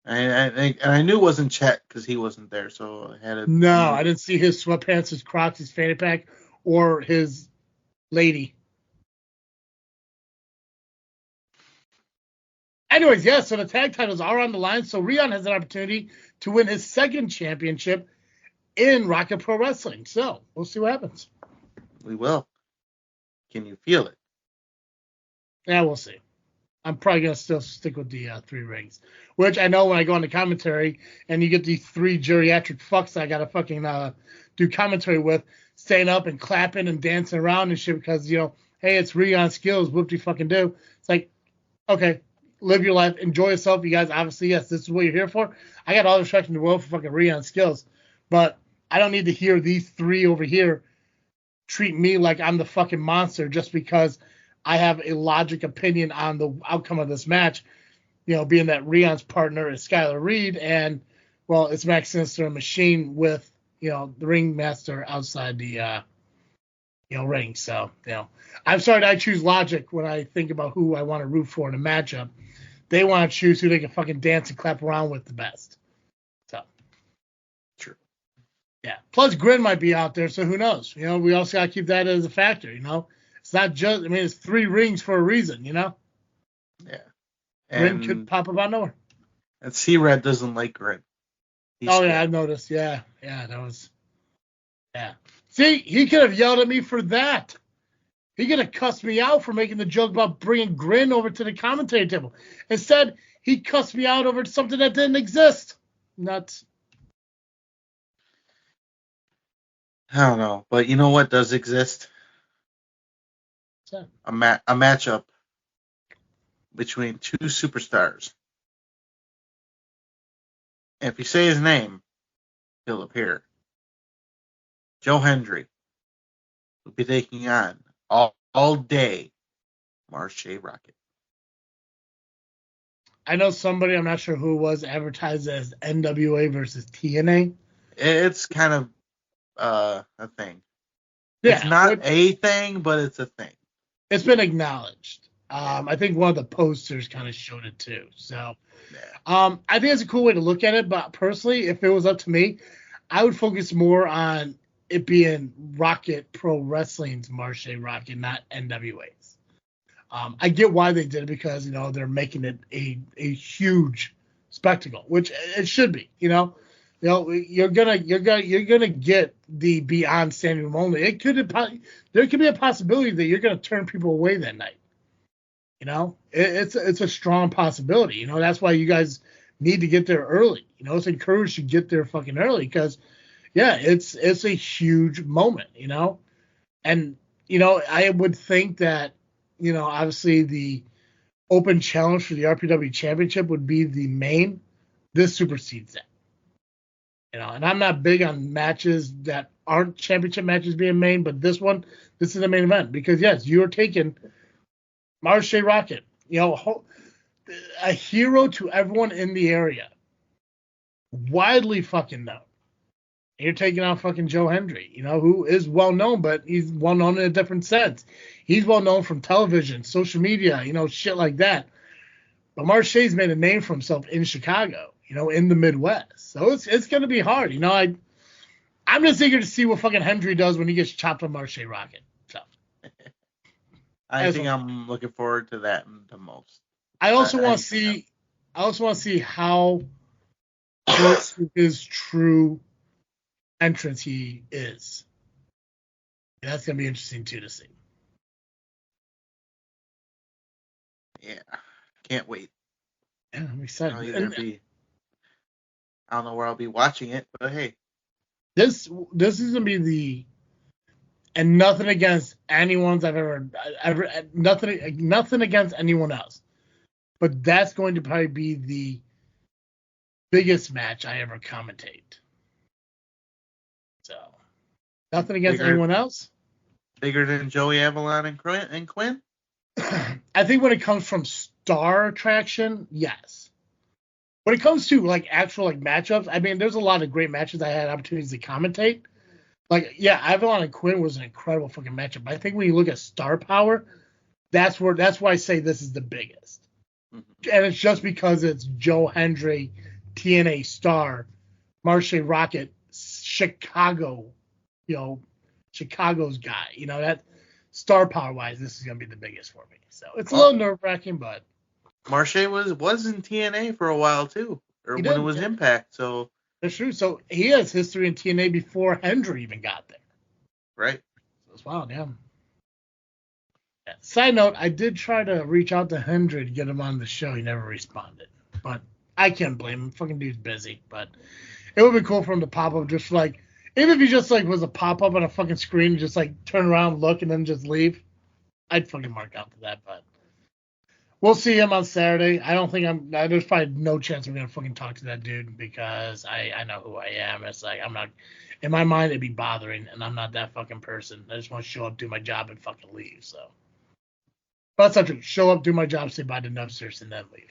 And I knew it wasn't Chet because he wasn't there, so I had to. No, I didn't see his sweatpants, his Crocs, his fanny pack, or his lady. Anyways, yeah, so the tag titles are on the line, so Rion has an opportunity to win his second championship in Rocket Pro Wrestling. So we'll see what happens. We will. Can you feel it? Yeah, we'll see. I'm probably going to still stick with the 3 rings, which I know when I go on the commentary and you get these 3 geriatric fucks I got to fucking do commentary with, staying up and clapping and dancing around and shit because, hey, it's Rion Skills, whoop-de-fucking do. It's like, okay, live your life, enjoy yourself. You guys, obviously, yes, this is what you're here for. I got all the respect in the world for fucking Rion Skills, but I don't need to hear these 3 over here treat me like I'm the fucking monster just because I have a logic opinion on the outcome of this match, being that Rion's partner is Skylar Reed and, well, it's Max Sinister and Machine with, the ringmaster outside the, ring. So, I'm sorry that I choose logic when I think about who I want to root for in a matchup. They want to choose who they can fucking dance and clap around with the best. So. True. Yeah. Plus, Grin might be out there, so who knows? We also got to keep that as a factor, It's not just, it's 3 rings for a reason, Yeah. Grin could pop up out of nowhere. And C-Red doesn't like Grin. Yeah, I've noticed. Yeah, that was, yeah. See, he could have yelled at me for that. He could have cussed me out for making the joke about bringing Grin over to the commentary table. Instead, he cussed me out over something that didn't exist. Nuts. I don't know, but you know what does exist? A matchup between 2 superstars. And if you say his name, he'll appear. Joe Hendry will be taking on all day Marche Rocket. I know somebody, I'm not sure who it was, advertised as NWA versus TNA. It's kind of a thing. Yeah, it's not a thing, but it's a thing. It's been acknowledged. I think one of the posters kind of showed it too. So, I think it's a cool way to look at it. But personally, if it was up to me, I would focus more on it being Rocket Pro Wrestling's Marche Rocket, not NWA's. I get why they did it because they're making it a huge spectacle, which it should be. You're gonna get the beyond standing room only. There could be a possibility that you're gonna turn people away that night. It's a strong possibility. That's why you guys need to get there early. It's encouraged to get there fucking early because, yeah, it's a huge moment. And I would think that obviously the open challenge for the RPW championship would be the main. This supersedes that. And I'm not big on matches that aren't championship matches being main, but this is the main event because yes, you're taking Marche Rocket, a hero to everyone in the area, widely fucking known. And you're taking on fucking Joe Hendry, who is well known, but he's well known in a different sense. He's well known from television, social media, shit like that. But Marche's made a name for himself in Chicago. In the Midwest. So it's going to be hard. I'm just eager to see what fucking Hendry does when he gets chopped on Marche Rocket. So I'm looking forward to that the most. I also want to see how his true entrance he is. And that's going to be interesting, too, to see. Yeah. Can't wait. Yeah, I'm excited. I don't know where I'll be watching it, but hey. This is going to be and nothing against anyone's I've ever nothing against anyone else. But that's going to probably be the biggest match I ever commentate. So, nothing against anyone else. Bigger than Joey Avalon and Quinn? I think when it comes from star attraction, yes. When it comes to like actual like matchups, I mean, there's a lot of great matches I had opportunities to commentate. Like, yeah, Avalon and Quinn was an incredible fucking matchup. But I think when you look at star power, that's why I say this is the biggest. Mm-hmm. And it's just because it's Joe Hendry, TNA star, Marche Rocket, Chicago, Chicago's guy. That star power wise, this is gonna be the biggest for me. So it's a little nerve wracking, but Marche was in TNA for a while too, or when it was Impact. So that's true. So he has history in TNA before Hendry even got there. Right. So it's wild, yeah. Side note, I did try to reach out to Hendry to get him on the show. He never responded, but I can't blame him. Fucking dude's busy. But it would be cool for him to pop up, just like, even if he just like was a pop up on a fucking screen, just like turn around, look, and then just leave. I'd fucking mark out to that. But we'll see him on Saturday. There's probably no chance I'm gonna fucking talk to that dude because I know who I am. It's like I'm not. In my mind, it'd be bothering, and I'm not that fucking person. I just want to show up, do my job, and fucking leave. So. But that's not true. Show up, do my job, say bye to Nubsters, and then leave.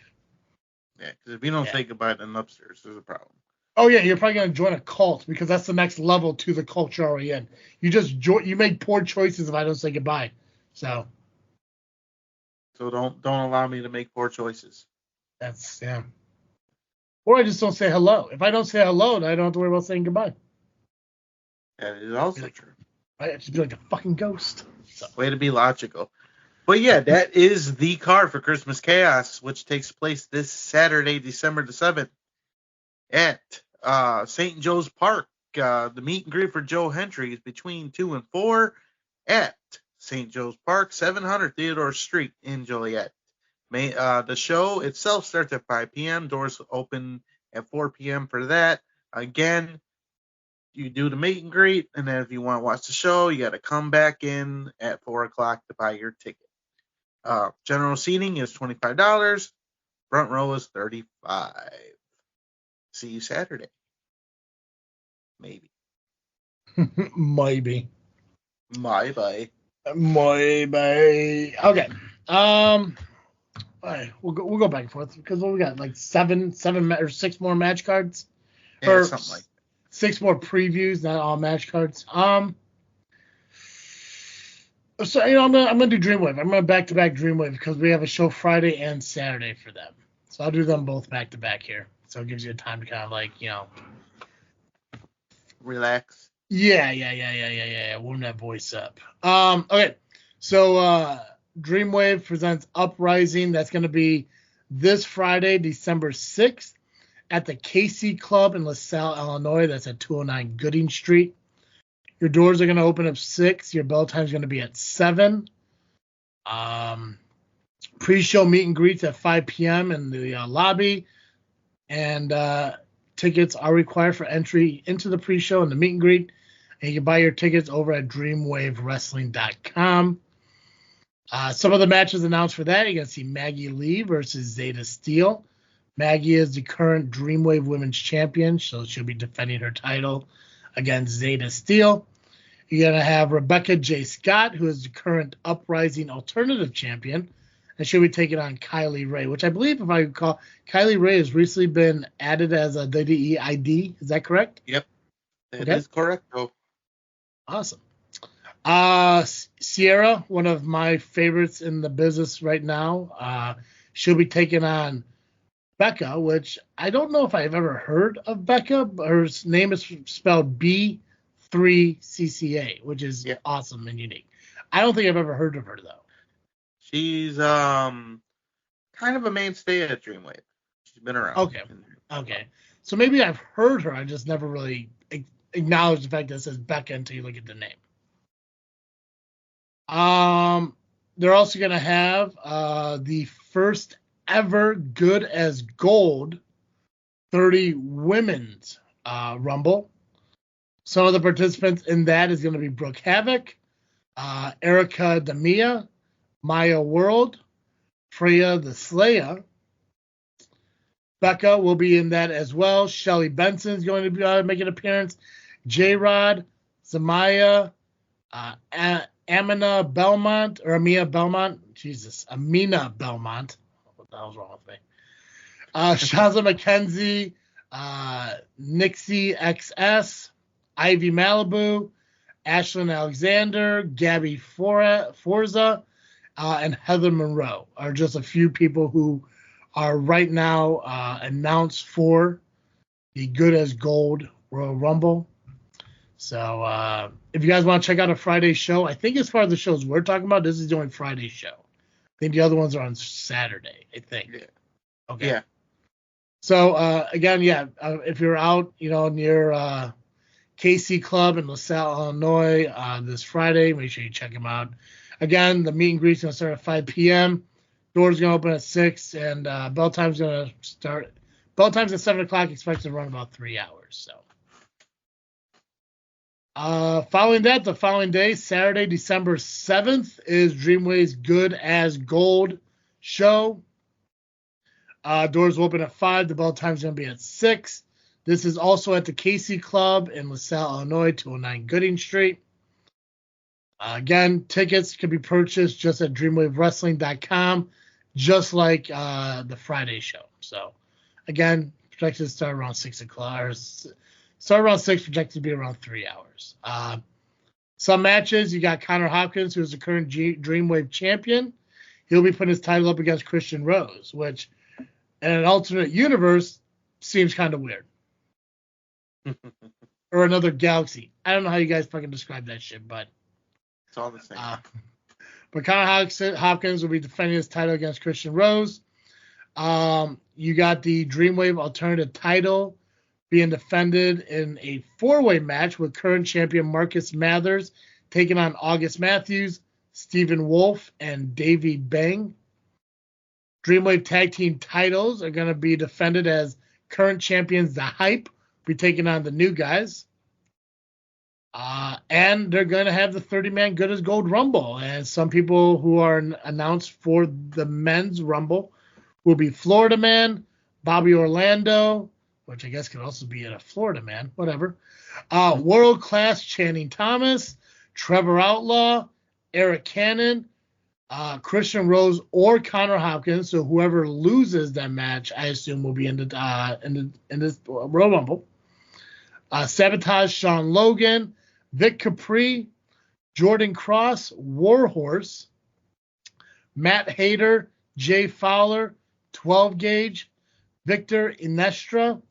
Yeah, because if you don't say goodbye to Nubsters, there's a problem. Oh, yeah, you're probably going to join a cult because that's the next level to the cult you're already in. You make poor choices if I don't say goodbye. So don't allow me to make poor choices. Yeah. Or I just don't say hello. If I don't say hello, then I don't have to worry about saying goodbye. That is also true. I just be like a fucking ghost. So. Way to be logical. But yeah, that is the card for Christmas Chaos, which takes place this Saturday, December the 7th at St. Joe's Park. The meet and greet for Joe Hendry is between 2 and 4 at St. Joe's Park, 700 Theodore Street in Joliet. The show itself starts at 5 p.m. Doors open at 4 p.m. for that. Again, you do the meet and greet, and then if you want to watch the show, you got to come back in at 4 o'clock to buy your ticket. General seating is $25. Front row is $35. See you Saturday. Maybe. Maybe. Maybe. Okay. All right. We'll go back and forth because we got like seven or 6 more match cards. Yeah, or something like that. 6 more previews, not all match cards. So I'm gonna do Dreamwave. I'm gonna back-to-back Dreamwave because we have a show Friday and Saturday for them. So I'll do them both back-to-back here. So it gives you time to kind of like relax. Yeah. Warm that voice up. Okay. So Dreamwave presents Uprising. That's gonna be this Friday, December 6th, at the KC Club in LaSalle, Illinois. That's at 209 Gooding Street. Your doors are going to open at 6. Your bell time is going to be at 7. Pre-show meet and greets at 5 p.m. in the lobby. And tickets are required for entry into the pre-show and the meet and greet. And you can buy your tickets over at DreamwaveWrestling.com. Some of the matches announced for that, you're going to see Maggie Lee versus Zeta Steele. Maggie is the current Dreamwave Women's Champion, so she'll be defending her title against Zeta Steele. You're going to have Rebecca J. Scott, who is the current Uprising Alternative Champion, and she'll be taking on Kylie Ray, which I believe, if I recall, Kylie Ray has recently been added as a WWE ID. Is that correct? Yep. That is correct. Oh. Awesome. Sierra, one of my favorites in the business right now, she'll be taking on Becca, which I don't know if I've ever heard of Becca, but her name is spelled B3CCA, which is awesome and unique. I don't think I've ever heard of her, though. She's kind of a mainstay at Dreamwave. She's been around. Okay. So maybe I've heard her. I just never really acknowledged the fact that it says Becca until you look at the name. They're also going to have the first ever Good as Gold 30 Women's Rumble. Some of the participants in that is going to be Brooke Havoc, Erica Demia, Maya World, Freya the Slayer. Becca will be in that as well. Shelly Benson is going to be make an appearance. J-Rod, Zamaya, Amina Belmont. Amina Belmont. What the hell's wrong with me? Shaza McKenzie, Nixie XS, Ivy Malibu, Ashlyn Alexander, Gabby Forza, and Heather Monroe are just a few people who are right now announced for the Good as Gold Royal Rumble. So if you guys want to check out a Friday show, I think as far as the shows we're talking about, this is the only Friday show. I think the other ones are on Saturday, I think. Yeah. Okay. Yeah. So again, if you're out, near KC Club in LaSalle, Illinois, this Friday, make sure you check them out. Again, the meet and greet's going to start at 5 p.m. Doors going to open at 6, and bell time's going to start. Bell time's at 7 o'clock, expected to run about 3 hours. So, following that, the following day, Saturday, December 7th, is Dreamwave's Good as Gold show. Doors will open at 5. The bell time's going to be at 6. This is also at the Casey Club in LaSalle, Illinois, 209 Gooding Street. Again, tickets can be purchased just at DreamwaveWrestling.com, just like the Friday show. So, again, projected to start around 6 o'clock. Or start around 6, projected to be around 3 hours. Some matches, you got Connor Hopkins, who is the current Dreamwave champion. He'll be putting his title up against Christian Rose, which in an alternate universe seems kind of weird. Or another galaxy. I don't know how you guys fucking describe that shit, but It's all the same. But Connor Hopkins will be defending his title against Christian Rose. You got the Dreamwave Alternative title being defended in a 4-way match with current champion Marcus Mathers taking on August Matthews, Stephen Wolf, and Davey Bang. Dreamwave Tag Team titles are going to be defended as current champions The Hype will be taking on the new guys. And they're going to have the 30-man Good as Gold Rumble. And some people who are announced for the men's Rumble will be Florida Man, Bobby Orlando, which I guess could also be a Florida Man, whatever. World Class Channing Thomas, Trevor Outlaw, Eric Cannon, Christian Rose, or Connor Hopkins. So whoever loses that match, I assume, will be in this Royal Rumble. Sabotage Sean Logan, Vic Capri, Jordan Cross, Warhorse, Matt Hayter, Jay Fowler, 12 Gauge, Victor Inestra,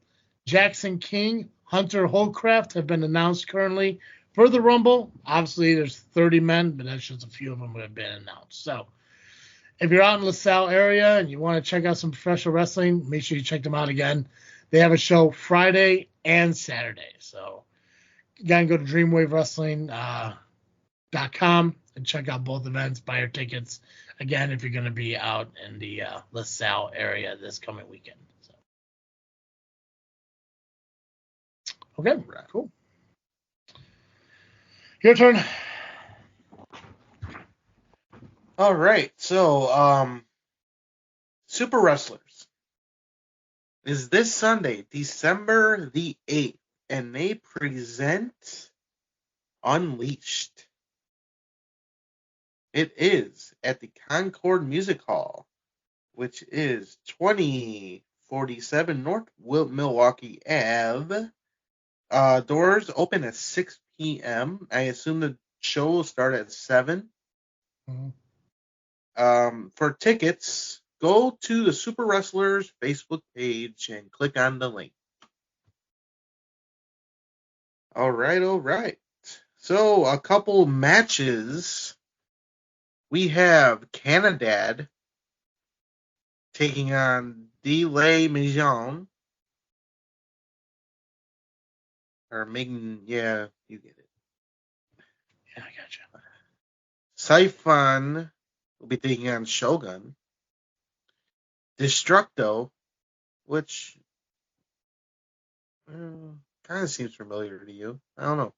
Jackson King, Hunter Holcraft have been announced currently for the Rumble. Obviously, there's 30 men, but that's just a few of them that have been announced. So if you're out in LaSalle area and you want to check out some professional wrestling, make sure you check them out again. They have a show Friday and Saturday. So again, go to DreamwaveWrestling.com and check out both events. Buy your tickets. Again, if you're going to be out in the LaSalle area this coming weekend. So. Okay, cool. Your turn. All right. So, Super Wrestlers is this Sunday, December the 8th, and they present Unleashed. It is at the Concord Music Hall, which is 2047 North Milwaukee Ave. Doors open at 6 p.m. I assume the show will start at 7. Mm-hmm. For tickets, go to the Super Wrestlers Facebook page and click on the link. All right. So, a couple matches. We have Canadad taking on Delay Mijon. Or Megan, yeah, you get it. Yeah, I gotcha. Siphon will be taking on Shogun. Destructo, which kind of seems familiar to you. I don't know.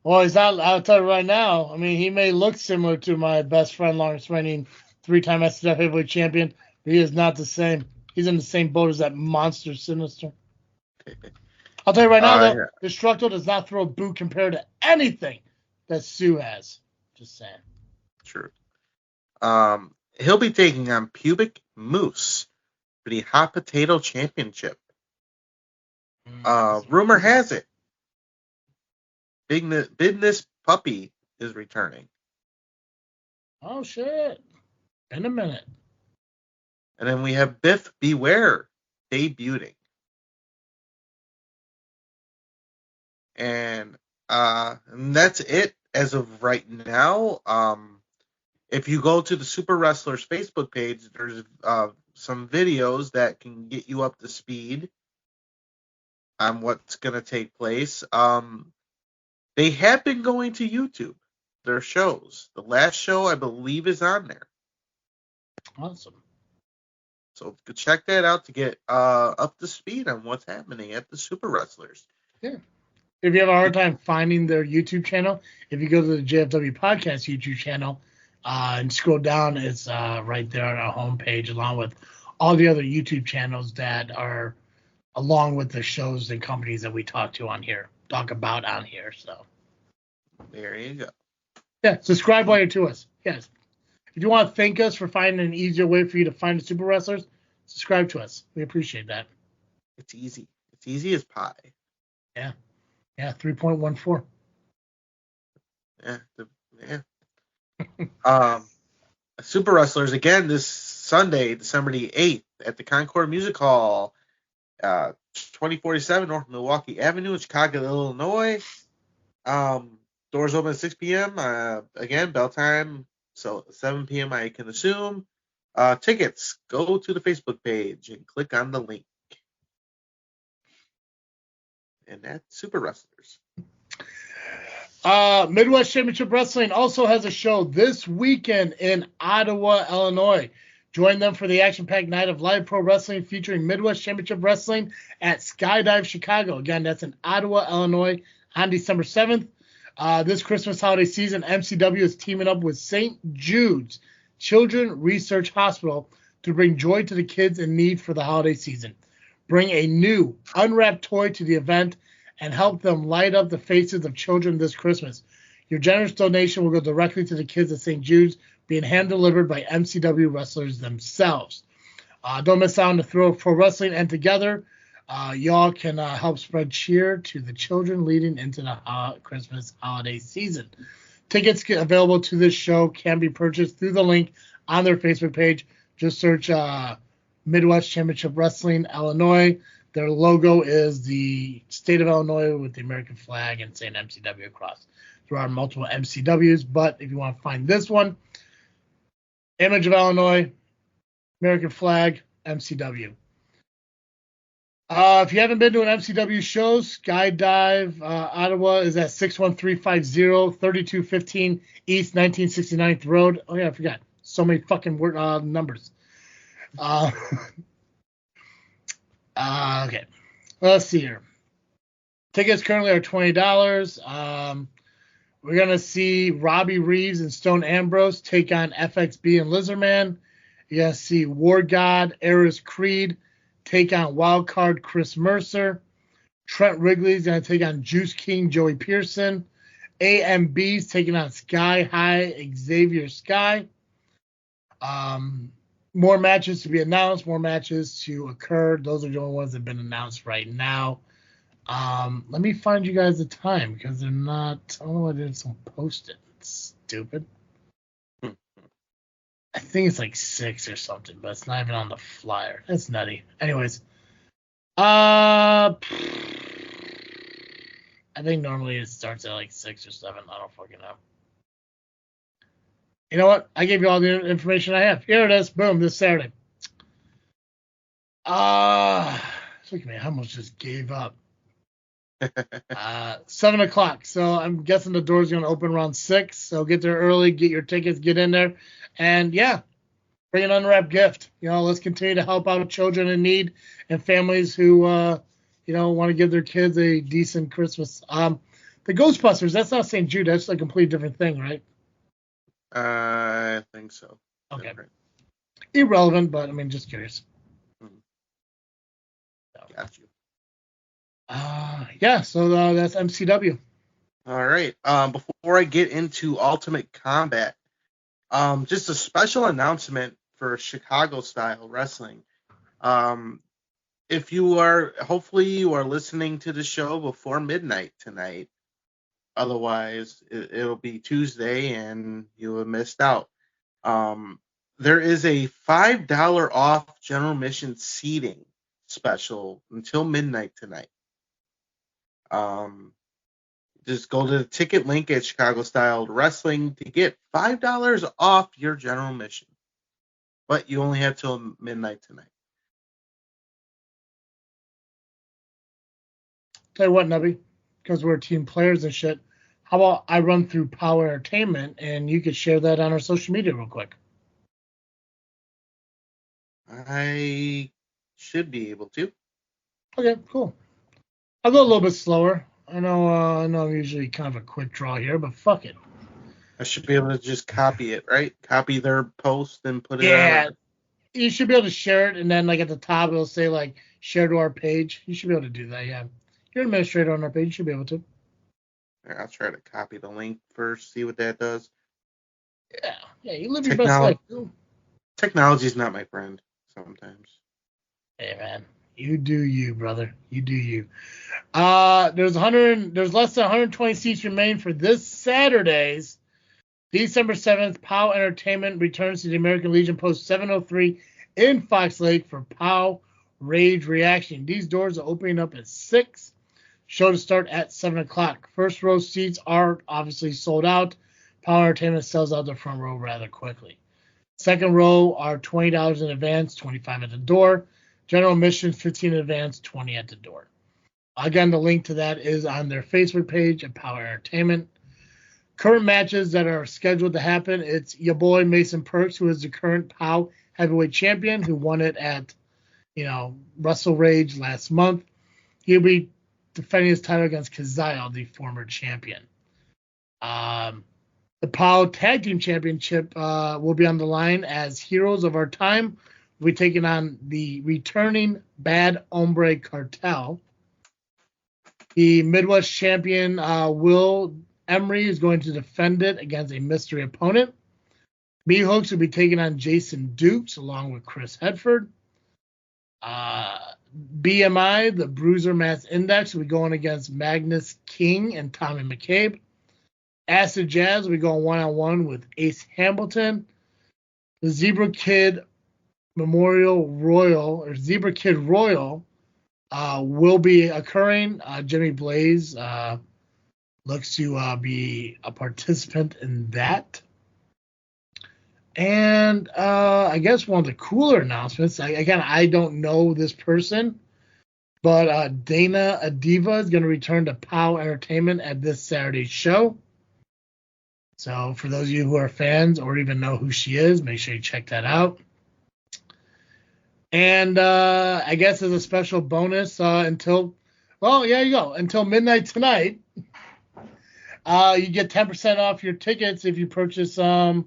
Well, he's not. I'll tell you right now. I mean, he may look similar to my best friend, longest reigning 3-time SCW heavyweight champion, but he is not the same. He's in the same boat as that monster Sinister. I'll tell you right now, though, Yeah. Destructo does not throw a boot compared to anything that Sue has. Just saying. True. He'll be taking on Pubic Moose for the Hot Potato Championship. Rumor has it, Business Puppy is returning. Oh, shit. In a minute. And then we have Biff Beware debuting. And that's it as of right now. If you go to the Super Wrestlers Facebook page, there's some videos that can get you up to speed on what's going to take place. They have been going to YouTube, their shows. The last show, I believe, is on there. Awesome. So go check that out to get up to speed on what's happening at the Super Wrestlers. Yeah. If you have a hard time finding their YouTube channel, if you go to the JFW Podcast YouTube channel and scroll down, it's right there on our homepage, along with all the other YouTube channels that are along with the shows and companies that we talk about on here. So There you go. yeah, subscribe while you're to us. Yes. If you want to thank us for finding an easier way for you to find the Super Wrestlers, subscribe to us. We appreciate that. It's easy. It's easy as pie. Yeah. Yeah, 3.14. Yeah. Super Wrestlers again this Sunday, December the 8th at the Concord Music Hall, 2047 North Milwaukee Avenue in Chicago, Illinois. Doors open at 6 p.m. Again, bell time, so 7 p.m. I can assume. Tickets, go to the Facebook page and click on the link. And that's Super Wrestlers. Midwest Championship Wrestling also has a show this weekend in Ottawa, Illinois. Join them for the action-packed night of live pro wrestling featuring Midwest Championship Wrestling at Skydive Chicago. Again, that's in Ottawa, Illinois on December 7th. This Christmas holiday season, MCW is teaming up with St. Jude's Children's Research Hospital to bring joy to the kids in need for the holiday season. Bring a new, unwrapped toy to the event and help them light up the faces of children this Christmas. Your generous donation will go directly to the kids at St. Jude's, being hand-delivered by MCW wrestlers themselves. Don't miss out on the thrill of pro wrestling, and together, y'all can help spread cheer to the children leading into the Christmas holiday season. Tickets available to this show can be purchased through the link on their Facebook page. Just search Midwest Championship Wrestling, Illinois. Their logo is the state of Illinois with the American flag and saying MCW across. There are multiple MCWs, but if you want to find this one, image of Illinois, American flag, MCW. If you haven't been to an MCW show, Skydive Ottawa is at 61350 3215 East 1969th Road. Oh, yeah, I forgot. So many fucking numbers. Okay. Let's see here. Tickets currently are $20. We're going to see Robbie Reeves and Stone Ambrose take on FXB and Lizardman. You're going to see War God, Eris Creed take on Wildcard Chris Mercer. Trent Wrigley's going to take on Juice King Joey Pearson. AMB's taking on Sky High Xavier Sky. More matches to be announced, more matches to occur. Those are the only ones that have been announced right now. Let me find you guys the time because they're not. Oh, I did some post it. Stupid. I think it's like 6 or something, but it's not even on the flyer. That's nutty. Anyways, I think normally it starts at like 6 or 7. I don't fucking know. You know what? I gave you all the information I have. Here it is. Boom. This Saturday. Look at me. I almost just gave up. 7 o'clock. So I'm guessing the doors are going to open around 6. So get there early, get your tickets, get in there. And, yeah, bring an unwrapped gift. Let's continue to help out children in need and families who, want to give their kids a decent Christmas. The Ghostbusters, that's not St. Jude. That's a completely different thing, right? I think so. Okay. Irrelevant, but, just curious. Got you. Yeah, so that's MCW. All right. Before I get into Ultimate Combat, just a special announcement for Chicago style wrestling. Hopefully you are listening to the show before midnight tonight. Otherwise, it'll be Tuesday and you have missed out. There is a $5 off general admission seating special until midnight tonight. Just go to the ticket link at Chicago Style Wrestling to get $5 off your general admission. But you only have till midnight tonight. Tell you what, Nubby, because we're team players and shit, how about I run through POWW Entertainment and you could share that on our social media real quick? I should be able to. Okay, cool. I'll go a little bit slower. I know I'm usually kind of a quick draw here, but fuck it. I should be able to just copy it, right? Copy their post and put it on. Yeah, you should be able to share it, and then like at the top it'll say like share to our page. You should be able to do that, yeah. You're an administrator on our page. You should be able to. I'll try to copy the link first, see what that does. Yeah, you live your best life. Technology's not my friend sometimes. Hey, man. You do you, brother. You do you. There's less than 120 seats remain for this Saturday's December 7th. POWW Entertainment returns to the American Legion Post 703 in Fox Lake for POWW Rage Reaction. These doors are opening up at 6. Show to start at 7 o'clock. First row seats are obviously sold out. POWW Entertainment sells out the front row rather quickly. Second row are $20 in advance, $25 at the door. General admission, $15 in advance, $20 at the door. Again, the link to that is on their Facebook page at POWW Entertainment. Current matches that are scheduled to happen, it's your boy Mason Perks, who is the current POWW heavyweight champion, who won it at, Wrestle Rage last month. He'll be defending his title against Kazile, the former champion. The POWW Tag Team Championship will be on the line as Heroes of Our Time. We're taking on the returning Bad Hombre Cartel. The Midwest champion, Will Emery, is going to defend it against a mystery opponent. B-Hooks will be taking on Jason Dukes along with Chris Hedford. BMI, the Bruiser Mass Index, will be going against Magnus King and Tommy McCabe. Acid Jazz will be going one-on-one with Ace Hamilton. The Zebra Kid Zebra Kid Royal will be occurring. Jimmy Blaze looks to be a participant in that. And I guess one of the cooler announcements, I don't know this person, but Dana Adiva is going to return to POWW Entertainment at this Saturday's show. So for those of you who are fans or even know who she is, make sure you check that out. And I guess as a special bonus, until midnight tonight, you get 10% off your tickets if you purchase at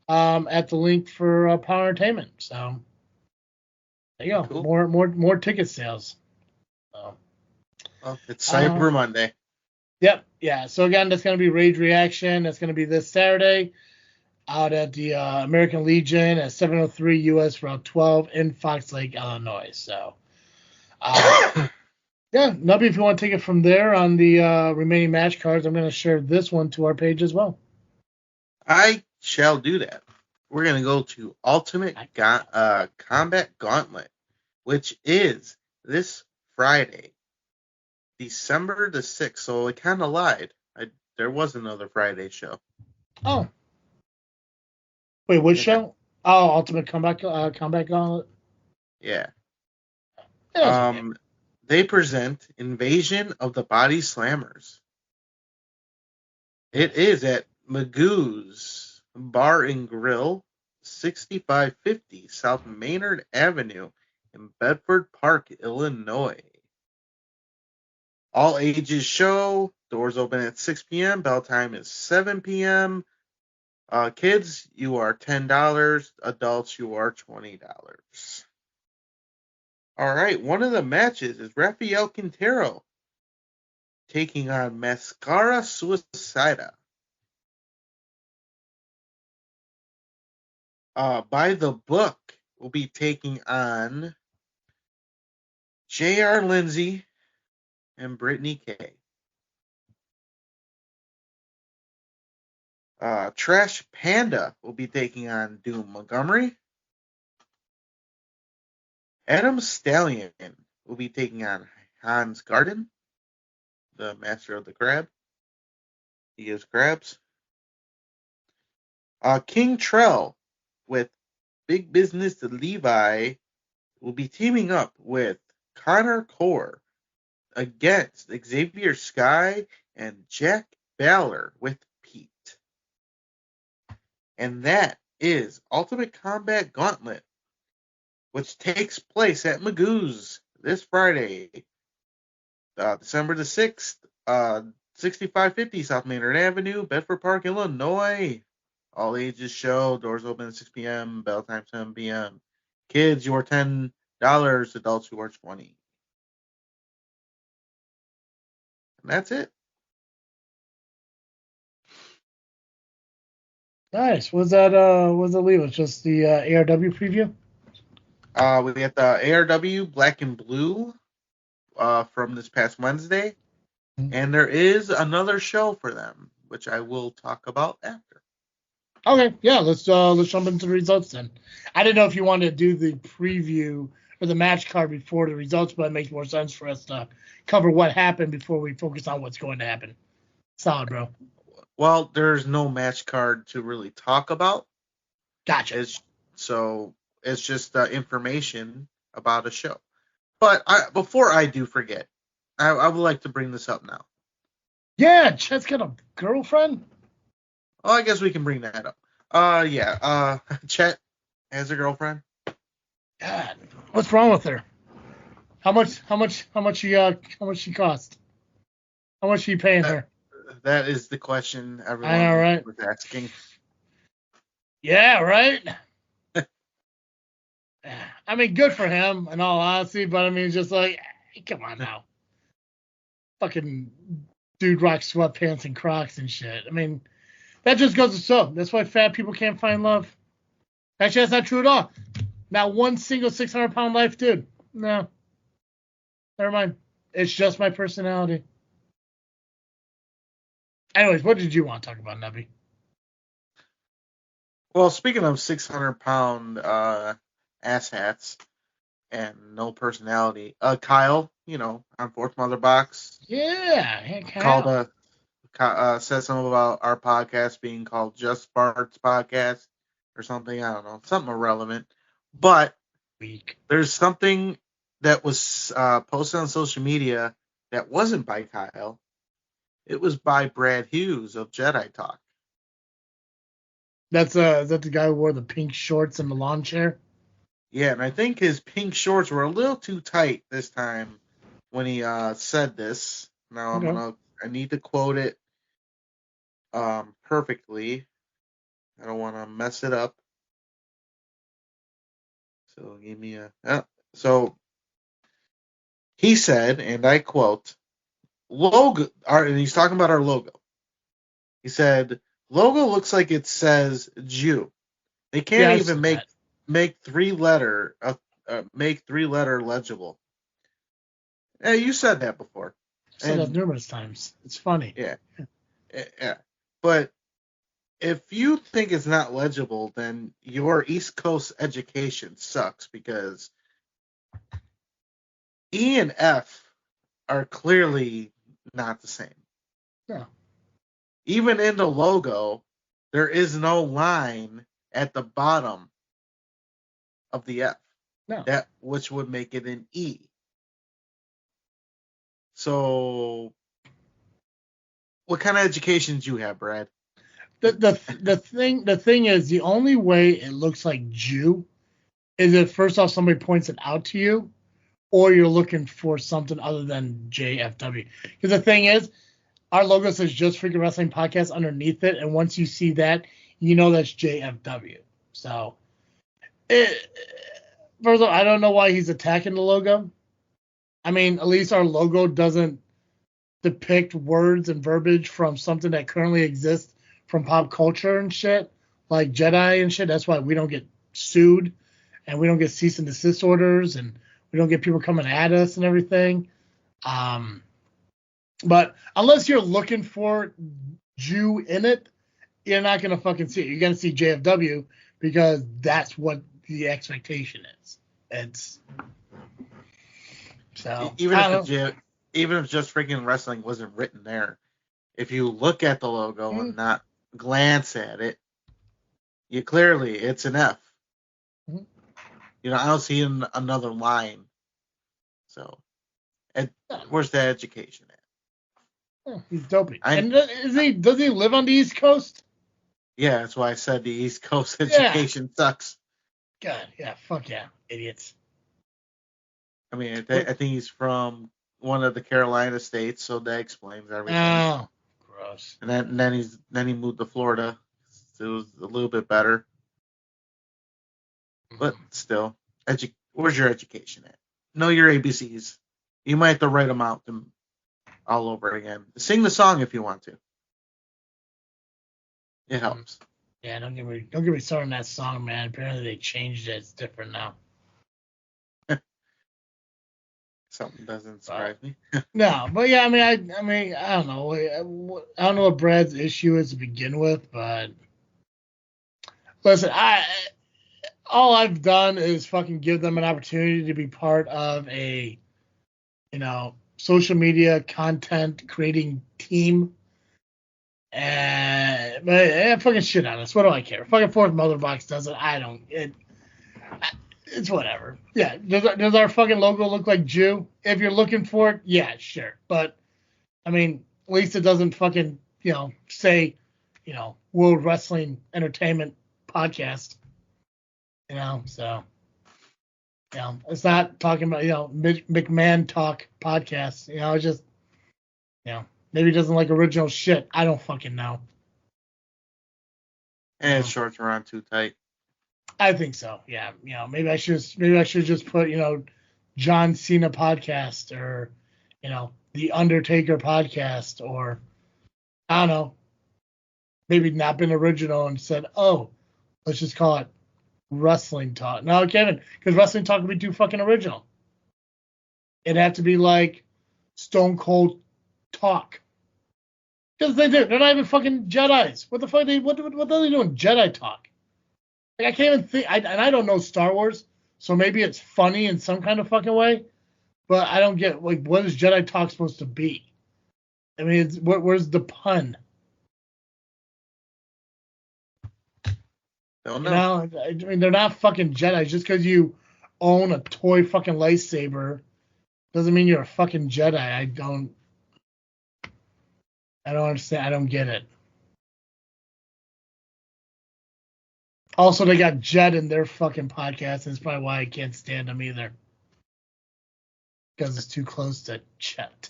the link for POWW Entertainment. So there you go, cool. more ticket sales. So, well, it's Cyber Monday. Yep, yeah. So again, that's going to be Rage Reaction. That's going to be this Saturday out at the American Legion at 703 US Route 12 in Fox Lake, Illinois. So, yeah, Nubby, if you want to take it from there on the remaining match cards, I'm going to share this one to our page as well. I shall do that. We're going to go to Ultimate Combat Gauntlet, which is this Friday, December the 6th. So I kind of lied. There was another Friday show. Oh. Wait, what show? Oh, Ultimate Combat Gauntlet? Yeah. they present Invasion of the Body Slammers. It is at Magoo's Bar and Grill, 6550 South Maynard Avenue in Bedford Park, Illinois. All ages show. Doors open at 6 p.m. Bell time is 7 p.m. Kids, you are $10. Adults, you are $20. All right, one of the matches is Rafael Quintero taking on Mascara Suicida. By the Book will be taking on J.R. Lindsay and Brittany K. Trash Panda will be taking on Doom Montgomery. Adam Stallion will be taking on Hans Garden, the master of the crab. He gives crabs. King Trell with Big Business Levi will be teaming up with Connor Core against Xavier Sky and Jack Baller with Pete. And that is Ultimate Combat Gauntlet, which takes place at Magoo's this Friday, December the 6th, 6550 South Maynard Avenue, Bedford Park, Illinois. All ages show. Doors open at 6 p.m. Bell time 7 p.m. Kids, you are $10. Adults, you are $20. And that's it. Nice. Was that leave us? Just the ARW preview? We got the ARW Black and Blue from this past Wednesday. Mm-hmm. And there is another show for them, which I will talk about after. Okay, yeah, let's jump into the results then. I didn't know if you wanted to do the preview or the match card before the results, but it makes more sense for us to cover what happened before we focus on what's going to happen. Solid, bro. Well, there's no match card to really talk about. Gotcha. It's just information about a show. But before I do forget, I would like to bring this up now. Yeah, Chet's got a girlfriend? Oh, I guess we can bring that up. Chet has a girlfriend. God, what's wrong with her? How much she cost? How much are you paying her? That is the question everyone I know, right? was asking. Yeah, right? I mean, good for him, in all honesty, but I mean, just like, come on now. Fucking dude rocks sweatpants and Crocs and shit. I mean, that just goes to show. That's why fat people can't find love. Actually, that's not true at all. Not one single 600-pound life dude. No. Never mind. It's just my personality. Anyways, what did you want to talk about, Nubby? Well, speaking of 600-pound asshats and no personality, Kyle, on Fourth Mother Box. Yeah. Hey, Kyle. Said something about our podcast being called Just Farts Podcast or something. I don't know. Something irrelevant. But there's something that was posted on social media that wasn't by Kyle. It was by Brad Hughes of Jedi Talk. Is that the guy who wore the pink shorts in the lawn chair? Yeah, and I think his pink shorts were a little too tight this time when he said this. Now I need to quote it perfectly. I don't want to mess it up. So give me so he said, and I quote, logo, and he's talking about our logo. He said, logo looks like it says Jew. They can't even make three-letter legible. Yeah, you said that before. I've said that numerous times. It's funny. Yeah. But if you think it's not legible, then your East Coast education sucks, because E and F are clearly not the same. Yeah. Even in the logo, there is no line at the bottom of the F. No. That which would make it an E. So, what kind of education do you have, Brad? The thing is, the only way it looks like Jew is if first off somebody points it out to you, or you're looking for something other than JFW. Because the thing is, our logo says Just Freaking Wrestling Podcast underneath it, and once you see that, you know that's JFW. So, first of all, I don't know why he's attacking the logo. I mean, at least our logo doesn't depict words and verbiage from something that currently exists from pop culture and shit, like Jedi and shit. That's why we don't get sued, and we don't get cease and desist orders, and we don't get people coming at us and everything. But unless you're looking for Jew in it, you're not going to fucking see it. You're going to see JFW because that's what the expectation is. It's so even if Just Freaking Wrestling wasn't written there, if you look at the logo and not glance at it, it's an F. Mm-hmm. You know, I don't see another line. So, where's the education at? Yeah, he's dopey. And does he live on the East Coast? Yeah, that's why I said the East Coast education sucks. God, yeah, fuck yeah, idiots. I mean, I think he's from one of the Carolina states, so that explains everything. Oh, gross. And then he moved to Florida. So it was a little bit better. But still, where's your education at? Know your ABCs. You might have to write them out all over again. Sing the song if you want to. It helps. Yeah, don't get me started on that song, man. Apparently they changed it. It's different now. Something doesn't surprise me. No, but yeah, I mean, I don't know. I don't know what Brad's issue is to begin with, but listen, all I've done is fucking give them an opportunity to be part of a, social media content creating team. But fucking shit on us. What do I care? Fucking Fourth Mother Box does it. I don't. It's whatever. Yeah. Does our fucking logo look like Jew? If you're looking for it, yeah, sure. But I mean, at least it doesn't fucking say World Wrestling Entertainment Podcast. So it's not talking about McMahon Talk Podcast. It's just maybe it doesn't like original shit. I don't fucking know. And its shorts are on too tight. I think so. Yeah. Maybe I should just put John Cena Podcast or the Undertaker Podcast, or I don't know. Maybe not been original and said, oh, let's just call it Wrestling Talk. No, Kevin, because Wrestling Talk would be too fucking original. It'd have to be like Stone Cold Talk. Because they're not even fucking Jedis. What the fuck? What are they doing? Jedi Talk. Like, I can't even think. I don't know Star Wars, so maybe it's funny in some kind of fucking way. But I don't get what is Jedi Talk supposed to be? I mean, where's the pun? Don't know. I mean, they're not fucking Jedi. Just because you own a toy fucking lightsaber doesn't mean you're a fucking Jedi. I don't understand. I don't get it. Also, they got Jed in their fucking podcast, and it's probably why I can't stand them either. Because it's too close to Chet.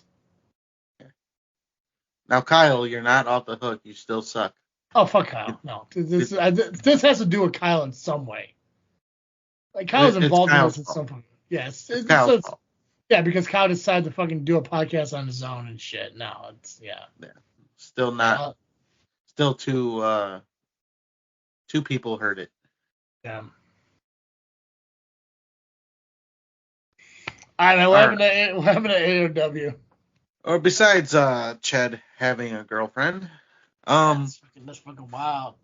Now, Kyle, you're not off the hook. You still suck. Oh, fuck Kyle. No. This has to do with Kyle in some way. Like, Kyle's involved in this in some point. Yes. It's Kyle's fault. Yeah, because Kyle decided to fucking do a podcast on his own and shit. No, it's, yeah. Still not. Still two people heard it. Yeah. All right, what happened to ARW? Or besides Ched having a girlfriend. That's fucking wild.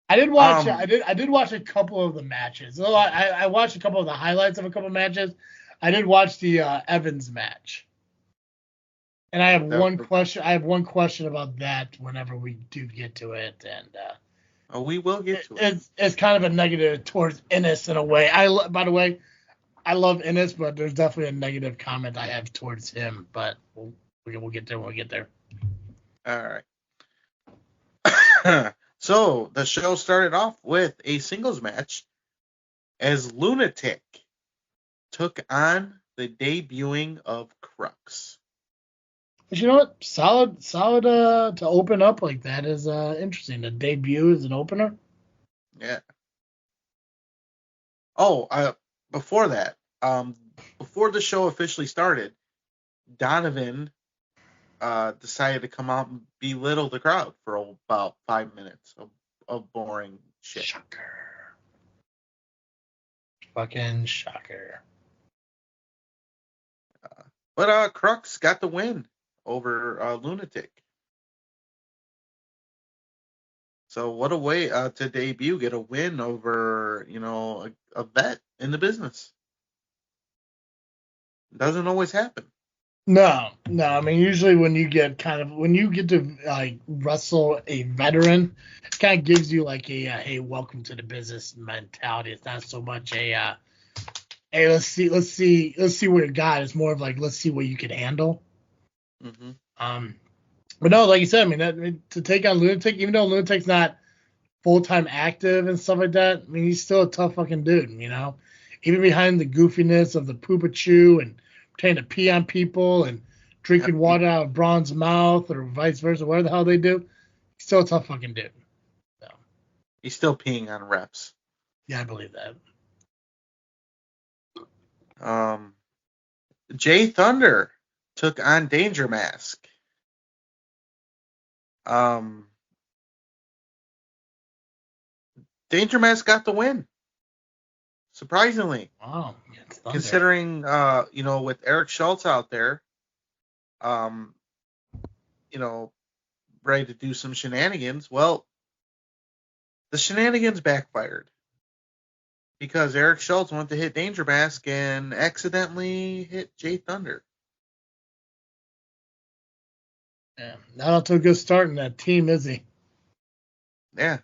I did watch. I did watch a couple of the matches. I watched a couple of the highlights of a couple of matches. I did watch the Evans match, and I have one question. I have one question about that. Whenever we do get to it, and we will get to it. It's kind of a negative towards Ennis in a way. By the way, I love Ennis, but there's definitely a negative comment I have towards him. But we'll get there when we get there. All right. So the show started off with a singles match as Lunatic took on the debuting of Crux. But you know what? Solid to open up like that is interesting. The debut is an opener. Yeah. Oh, before that, before the show officially started, Donovan decided to come out and belittle the crowd for about 5 minutes of boring shit. Shocker. Fucking shocker. But Crux got the win over Lunatic. So what a way to debut, get a win over, a vet in the business. Doesn't always happen. No. I mean, usually when you get to like wrestle a veteran, it kind of gives you like a hey, welcome to the business mentality. It's not so much a hey, let's see what you got. It's more of like let's see what you can handle. Mm-hmm. But no, like you said, I mean, to take on Lunatic, even though Lunatic's not full-time active and stuff like that, I mean, he's still a tough fucking dude, Even behind the goofiness of the poopa-choo and pretending to pee on people and drinking water out of Braun's mouth or vice versa, whatever the hell they do, he's still a tough fucking dude. So. He's still peeing on reps. Yeah, I believe that. Jay Thunder took on Danger Mask. Danger Mask got the win. Surprisingly. Wow. Considering, with Eric Schultz out there, ready to do some shenanigans. Well, the shenanigans backfired because Eric Schultz went to hit Danger Mask and accidentally hit Jay Thunder. Yeah, not off to a good start in that team, is he? Yeah.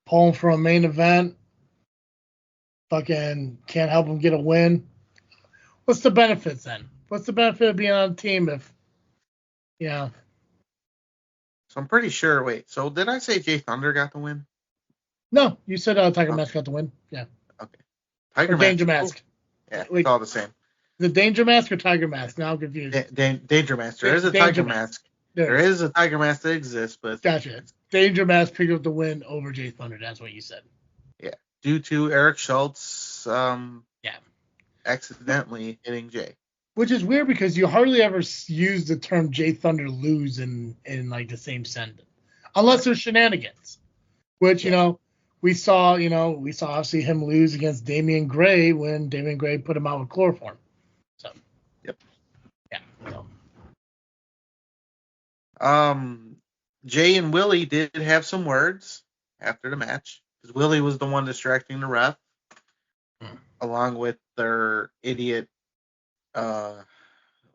Pulling for a main event. Fucking can't help him get a win. What's the benefits then? What's the benefit of being on a team if, So I'm pretty sure. Wait, so did I say Jay Thunder got the win? No, you said Tiger Mask got the win. Yeah. Okay. Tiger Mask. Danger Mask. Yeah, wait, it's all the same. The Danger Mask or Tiger Mask? Now I'm confused. Danger Mask. There is a Tiger Mask. There is a Tiger Mask that exists, but gotcha. Danger Mask picked up the win over Jay Thunder. That's what you said. Yeah, due to Eric Schultz, accidentally hitting Jay. Which is weird because you hardly ever use the term Jay Thunder lose in like the same sentence, unless there's shenanigans. Which we saw obviously him lose against Damian Gray when Damian Gray put him out with chloroform. So. Yep. Yeah. So. Jay and Willie did have some words after the match because Willie was the one distracting the ref, along with their idiot,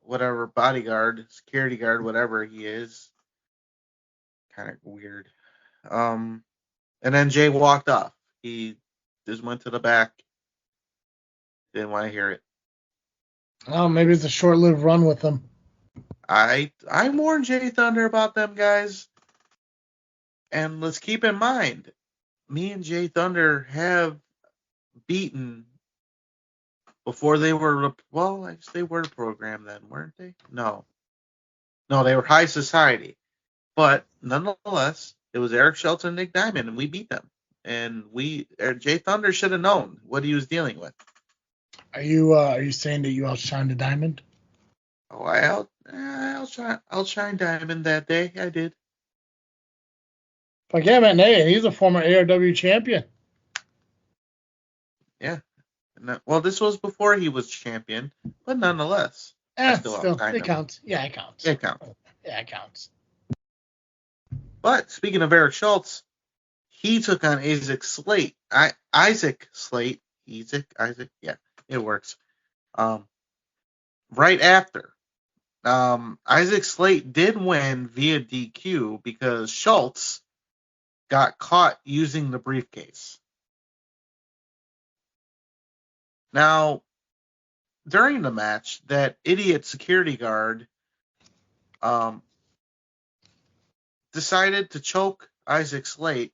whatever bodyguard, security guard, whatever he is. Kind of weird. And then Jay walked off. He just went to the back. Didn't want to hear it. Oh, maybe it's a short-lived run with him. I warned Jay Thunder about them guys. And let's keep in mind, me and Jay Thunder have beaten before they were, I guess they were programmed then, weren't they? No, they were High Society. But nonetheless, it was Eric Schultz and Nick Diamond, and we beat them. And Jay Thunder should have known what he was dealing with. Are you saying that you outshined the Diamond? Oh, I outshined Diamond that day. I did. Like, yeah, man, hey, he's a former ARW champion. Yeah. Well, this was before he was champion, but nonetheless. Still it counts. Yeah, it counts. It counts. Yeah, it counts. But speaking of Eric Schultz, he took on Isaac Slate. Isaac Slate. Isaac. Yeah, it works. Right after. Isaac Slate did win via DQ because Schultz got caught using the briefcase. Now, during the match, that idiot security guard decided to choke Isaac Slate.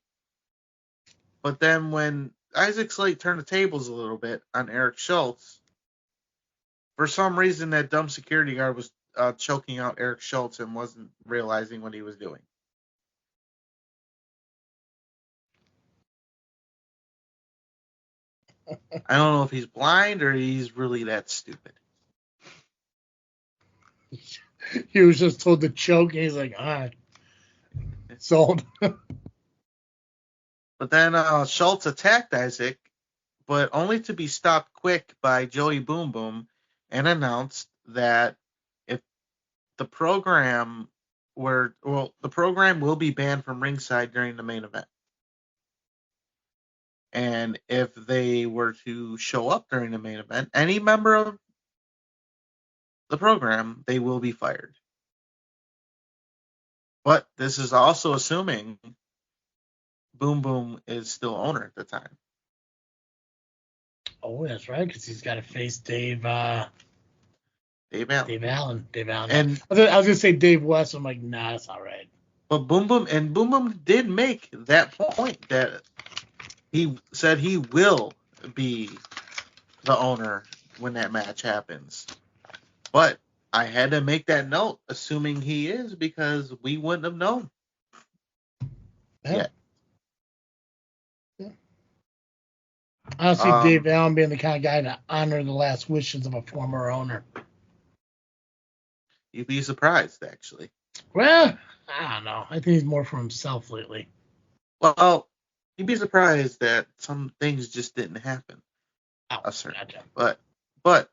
But then when Isaac Slate turned the tables a little bit on Eric Schultz, for some reason that dumb security guard was choking out Eric Schultz and wasn't realizing what he was doing. I don't know if he's blind or he's really that stupid. He was just told to choke, and he's like, all right, sold. But then Schultz attacked Isaac, but only to be stopped quick by Joey Boom Boom and announced that if the program the program will be banned from ringside during the main event. And if they were to show up during the main event, any member of the program, they will be fired. But this is also assuming Boom Boom is still owner at the time. Oh, that's right, because he's got to face Dave Allen. And I was going to say Dave West. I'm like, nah, that's all right. But Boom Boom did make that point that he said he will be the owner when that match happens. But I had to make that note, assuming he is, because we wouldn't have known. Yeah. I see Dave Allen being the kind of guy to honor the last wishes of a former owner. You'd be surprised, actually. Well, I don't know. I think he's more for himself lately. Well, you'd be surprised that some things just didn't happen. Oh, gotcha. But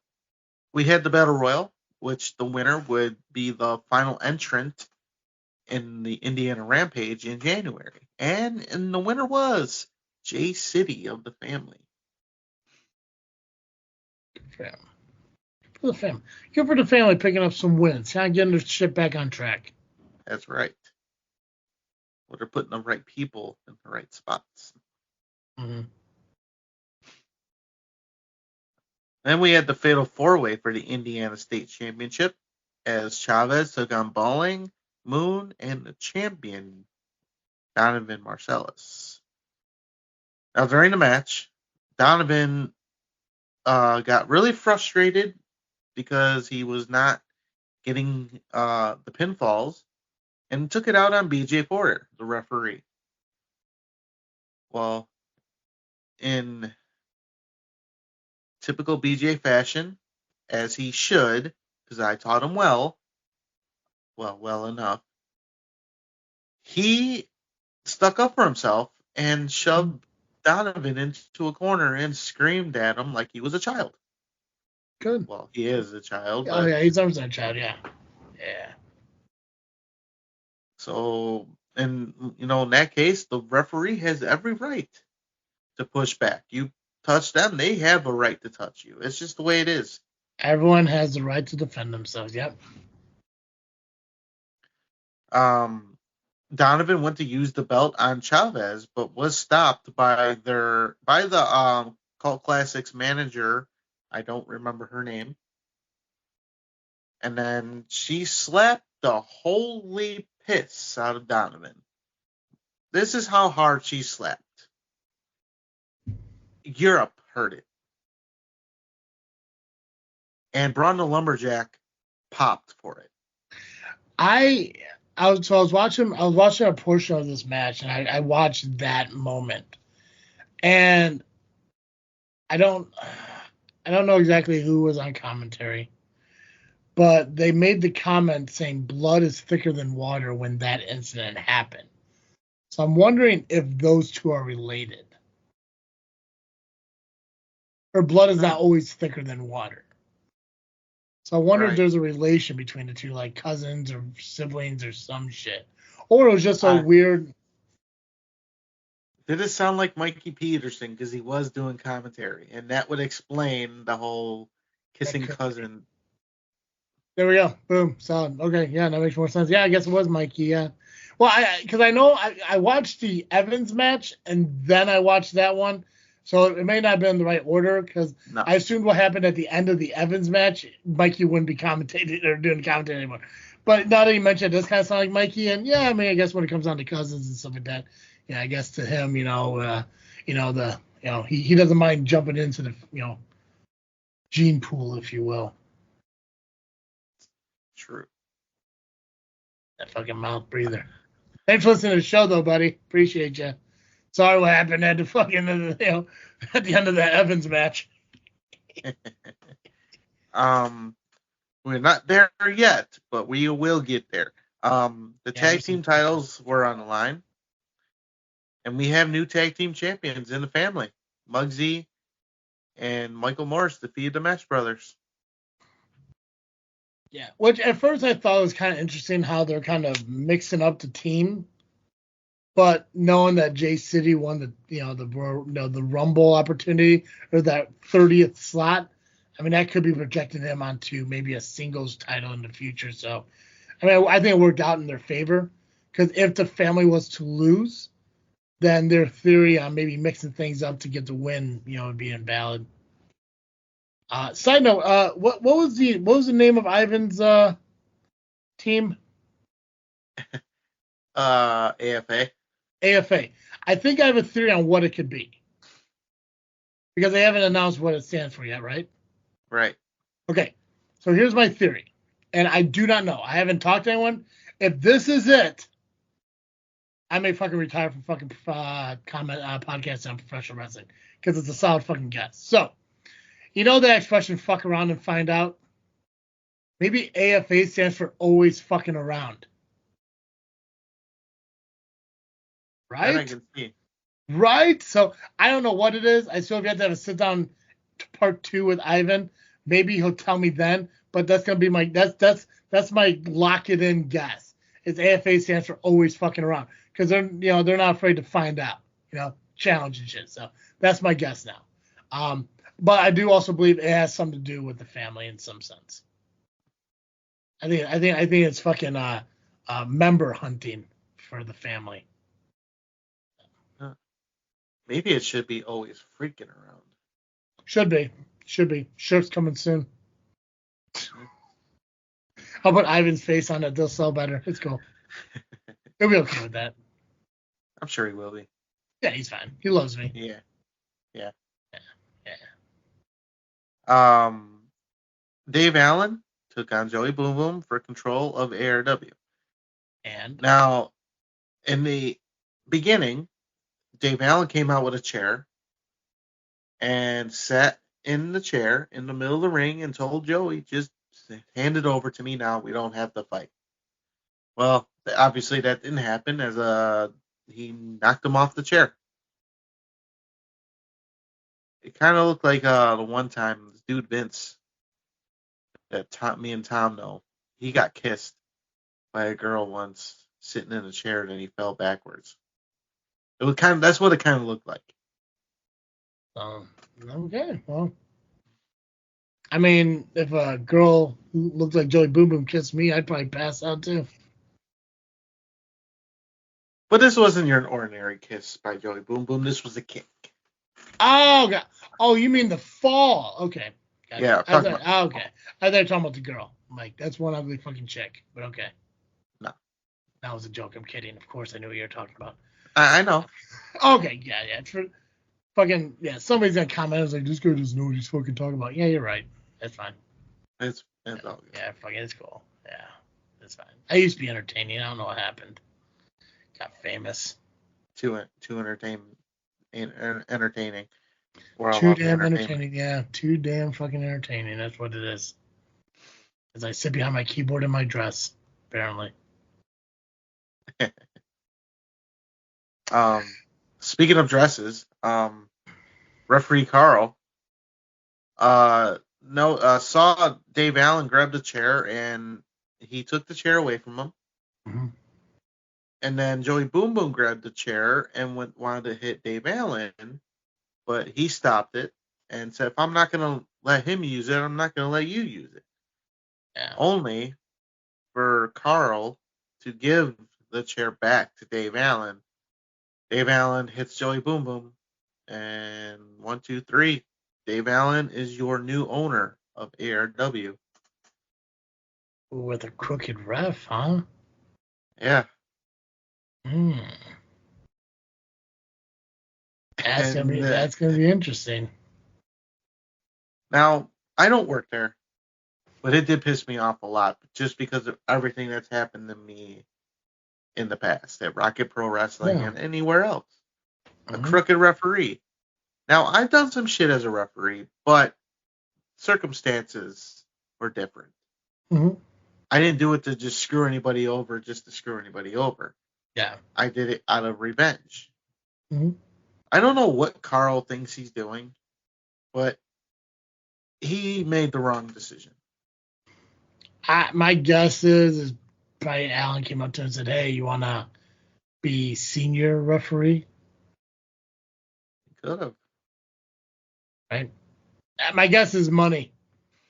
we had the Battle Royal, which the winner would be the final entrant in the Indiana Rampage in January. And the winner was J City of the family. Good for the family. Good for the family picking up some wins. Kind of getting their shit back on track. That's right. Well, they're putting the right people in the right spots. Mm-hmm. Then we had the Fatal 4-Way for the Indiana State Championship as Chavez took on Balling, Moon, and the champion, Donovan Marcellus. Now, during the match, Donovan got really frustrated because he was not getting the pinfalls and took it out on BJ Porter, the referee. Well, in typical BJ fashion, as he should, because I taught him well enough, he stuck up for himself and shoved Donovan into a corner and screamed at him like he was a child. Good. Well, he is a child. Oh, yeah, he's always a child, yeah. Yeah. So, and, in that case, the referee has every right to push back. You touch them, they have a right to touch you. It's just the way it is. Everyone has the right to defend themselves, yep. Donovan went to use the belt on Chavez, but was stopped by the Cult Classics manager. I don't remember her name. And then she slapped the holy piss out of Donovan. This is how hard she slapped. Europe heard it. And Braun the Lumberjack popped for it. I was watching a portion of this match, and I watched that moment. And I don't know exactly who was on commentary, but they made the comment saying blood is thicker than water when that incident happened. So I'm wondering if those two are related. Or blood is not always thicker than water. So I wonder if there's a relation between the two, like cousins or siblings or some shit. Or it was just a weird... Did it sound like Mikey Peterson? Because he was doing commentary. And that would explain the whole kissing cousin. There we go. Boom. Solid. Okay. Yeah, that makes more sense. Yeah, I guess it was Mikey. Yeah. Well, because I know I watched the Evans match, and then I watched that one. So it may not have been in the right order because No. I assumed what happened at the end of the Evans match, Mikey wouldn't be commentating or doing commentary anymore. But now that you mentioned it, does kind of sound like Mikey. And yeah, I mean, I guess when it comes down to cousins and stuff like that, yeah, I guess to him, he doesn't mind jumping into the, gene pool, if you will. True. That fucking mouth breather. Thanks for listening to the show, though, buddy. Appreciate you. Sorry what happened at the fucking, at the end of that Evans match. We're not there yet, but we will get there. The tag team titles were on the line, and we have new tag team champions in the family. Muggsy and Michael Morris defeated the Match Brothers. Yeah, which at first I thought was kind of interesting how they're kind of mixing up the team. But knowing that J City won the Rumble opportunity or that 30th slot, I mean that could be projecting him onto maybe a singles title in the future. So, I mean I think it worked out in their favor because if the family was to lose, then their theory on maybe mixing things up to get the win, would be invalid. Side note, what was the name of Ivan's team? AFA. AFA. I think I have a theory on what it could be. Because they haven't announced what it stands for yet, right? Right. Okay. So here's my theory. And I do not know. I haven't talked to anyone. If this is it, I may fucking retire from fucking podcast on professional wrestling. Because it's a solid fucking guess. So, you know the expression fuck around and find out? Maybe AFA stands for always fucking around. Right? That I can see. Right? So I don't know what it is. I still have to have a sit down part 2 with Ivan. Maybe he'll tell me then, but that's gonna be my that's my lock it in guess. Is AFA stands for always fucking around. Because they're not afraid to find out, challenge and shit. So that's my guess now. But I do also believe it has something to do with the family in some sense. I think it's fucking member hunting for the family. Maybe it should be always freaking around. Should be. Shirt's coming soon. I'll put Ivan's face on it. They'll sell better. It's cool. He'll be okay with that. I'm sure he will be. Yeah, he's fine. He loves me. Yeah. Dave Allen took on Joey Boom Boom for control of ARW. And now, in the beginning, Dave Allen came out with a chair and sat in the chair in the middle of the ring and told Joey, just hand it over to me now. We don't have to fight. Well, obviously that didn't happen as he knocked him off the chair. It kind of looked like the one time this dude Vince that me and Tom know, he got kissed by a girl once sitting in a chair and then he fell backwards. It was that's what it kind of looked like. Okay, well, I mean, if a girl who looked like Joey Boom Boom kissed me, I'd probably pass out too. But this wasn't your ordinary kiss by Joey Boom Boom. This was a kick. Oh, God. Oh, you mean the fall? Okay. Gotcha. Yeah. Okay. I thought you were talking about the girl. I'm like, that's one ugly fucking chick. But okay. No. That was a joke. I'm kidding. Of course, I knew what you were talking about. I know. Okay. Yeah. Somebody's gonna comment. I was like, this guy doesn't know what he's fucking talking about. Yeah, you're right. That's fine. It's all good. Yeah, fucking, it's cool. Yeah, that's fine. I used to be entertaining. I don't know what happened. Got famous. Too entertaining. Too damn entertaining. Yeah, too damn fucking entertaining. That's what it is. As I sit behind my keyboard in my dress, apparently. Speaking of dresses, referee Carl saw Dave Allen grab the chair and he took the chair away from him. Mm-hmm. And then Joey Boom Boom grabbed the chair and wanted to hit Dave Allen, but he stopped it and said, if I'm not going to let him use it, I'm not going to let you use it. Yeah. Only for Carl to give the chair back to Dave Allen. Dave Allen hits Joey Boom Boom And 1, 2, 3. Dave Allen is your new owner of ARW. With a crooked ref, huh? Yeah. That's gonna be interesting. Now, I don't work there, but it did piss me off a lot just because of everything that's happened to me in the past at Rocket Pro Wrestling and anywhere else. A crooked referee. Now, I've done some shit as a referee, but circumstances were different. I didn't do it to just screw anybody over just to screw anybody over. Yeah. I did it out of revenge. I don't know what Carl thinks he's doing, but he made the wrong decision. My guess is probably Alan came up to him and said, "Hey, you want to be senior referee?" Could have. Right. My guess is money.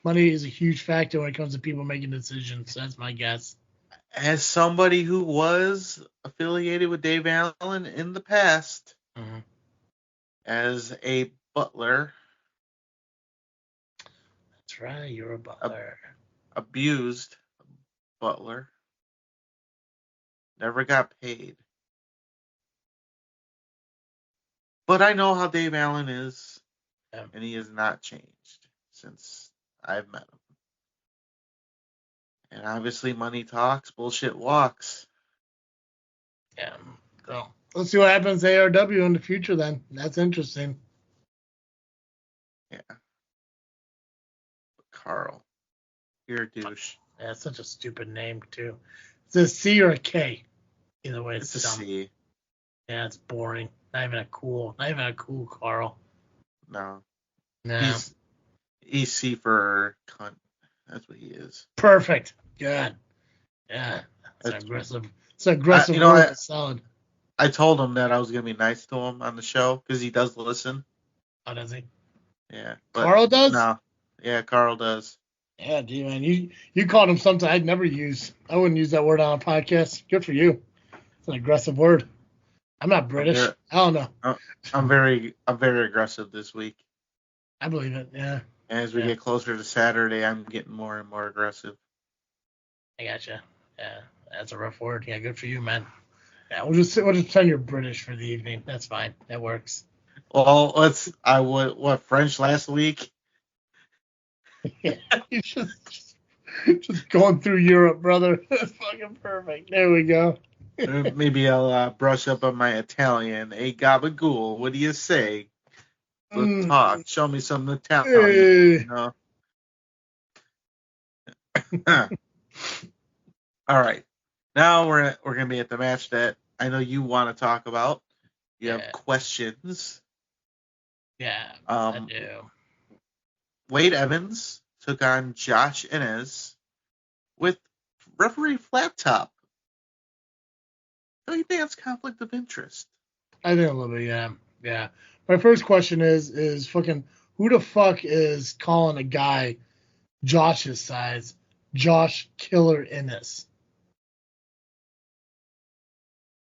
Money is a huge factor when it comes to people making decisions. That's my guess. As somebody who was affiliated with Dave Allen in the past, as a butler. That's right, you're a butler. Abused butler. Never got paid. But I know how Dave Allen is, and he has not changed since I've met him. And obviously money talks, bullshit walks. Yeah. So let's see what happens to ARW in the future then. That's interesting. Yeah. Carl. You're a douche. Yeah, it's such a stupid name too. It's a C or a K. Either way, it's a dumb. C. Yeah, it's boring. Not even a cool Carl. No. No. He's C for cunt. That's what he is. Perfect. Good. Yeah. It's aggressive. It's aggressive. Solid. I told him that I was gonna be nice to him on the show because he does listen. Oh, does he? Yeah. Carl does? No. Yeah, Carl does. Yeah, dude, man. You called him something I'd never use. I wouldn't use that word on a podcast. Good for you. It's an aggressive word. I'm not British. I don't know. I'm very aggressive this week. I believe it. Yeah. And as we get closer to Saturday, I'm getting more and more aggressive. I gotcha. Yeah, that's a rough word. Yeah, good for you, man. Yeah, we'll just pretend you're British for the evening. That's fine. That works. Well, what French last week? Yeah, you just going through Europe, brother. That's fucking perfect. There we go. Maybe I'll brush up on my Italian. Hey, gabagool, what do you say? Let's talk. Show me some Italian. All right. Now we're gonna be at the match that I know you want to talk about. You have questions. Yeah, I do. Wade Evans took on Josh Inez with referee Flat Top. Do you think that's conflict of interest? I think a little bit, yeah. Yeah. My first question is fucking who the fuck is calling a guy Josh's size Josh Killer Inez?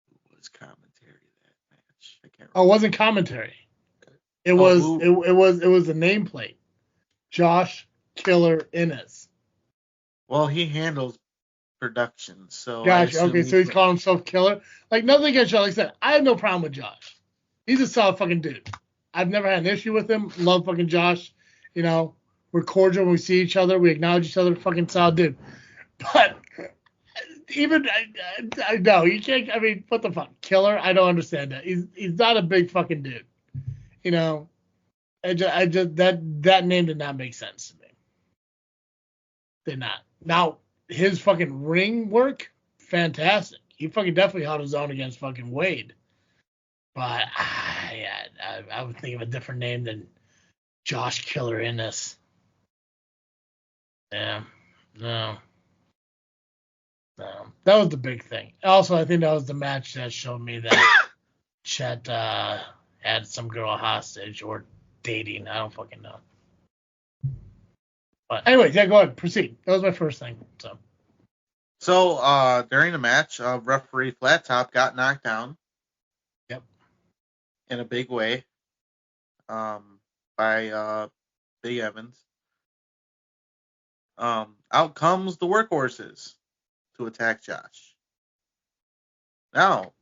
What was commentary that match? I can't remember. Oh, it wasn't commentary. It was the nameplate. Josh Killer Inez. Well, he handles production, so gotcha. Okay, so he's calling himself Killer. Like nothing against Josh. Like I said, I have no problem with Josh. He's a solid fucking dude. I've never had an issue with him. Love fucking Josh. You know, we're cordial when we see each other. We acknowledge each other. Fucking solid dude. But even I know you can't. I mean, what the fuck, Killer? I don't understand that. He's not a big fucking dude. You know, I just that name did not make sense to me. Did not. Now his fucking ring work, fantastic. He fucking definitely held his own against fucking Wade. But I would think of a different name than Josh Killer Inez. Yeah, no. That was the big thing. Also, I think that was the match that showed me that Chet had some girl hostage or dating. I don't fucking know. But anyway, yeah, go ahead, proceed. That was my first thing. So during the match, referee Flat Top got knocked down. Yep. In a big way. by Big Evans. Out comes the workhorses to attack Josh. Now,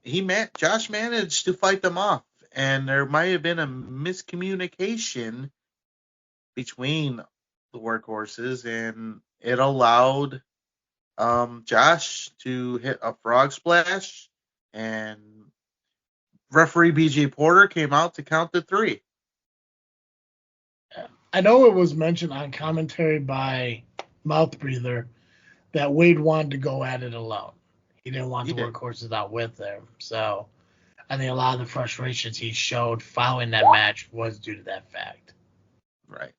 Josh managed to fight them off, and there might have been a miscommunication between the workhorses, and it allowed Josh to hit a frog splash, and referee BJ Porter came out to count to 3. I know it was mentioned on commentary by Mouth Breather that Wade wanted to go at it alone. He didn't want the workhorses out with him. So I think a lot of the frustrations he showed following that match was due to that fact. Right.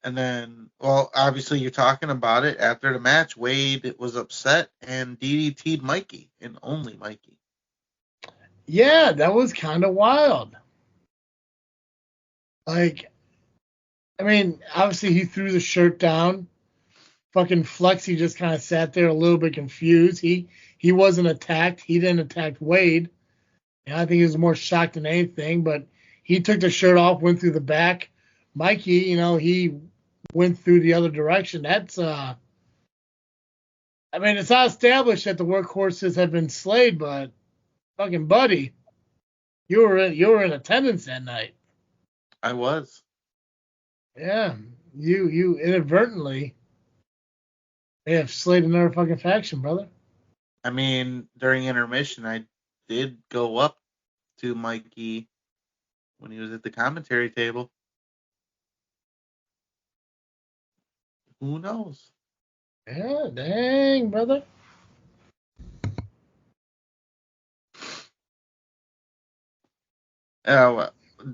And then, well, obviously you're talking about it. After the match, Wade was upset and DDT'd Mikey, and only Mikey. Yeah, that was kind of wild. Like, I mean, obviously he threw the shirt down. Fucking Flexi just kind of sat there a little bit confused. He wasn't attacked. He didn't attack Wade. And I think he was more shocked than anything, but he took the shirt off, went through the back. Mikey, he went through the other direction. That's I mean, it's not established that the workhorses have been slayed, but fucking buddy, you were in attendance that night. I was. Yeah, you inadvertently may have slayed another fucking faction, brother. I mean, during intermission, I did go up to Mikey when he was at the commentary table. Who knows? Yeah, dang, brother.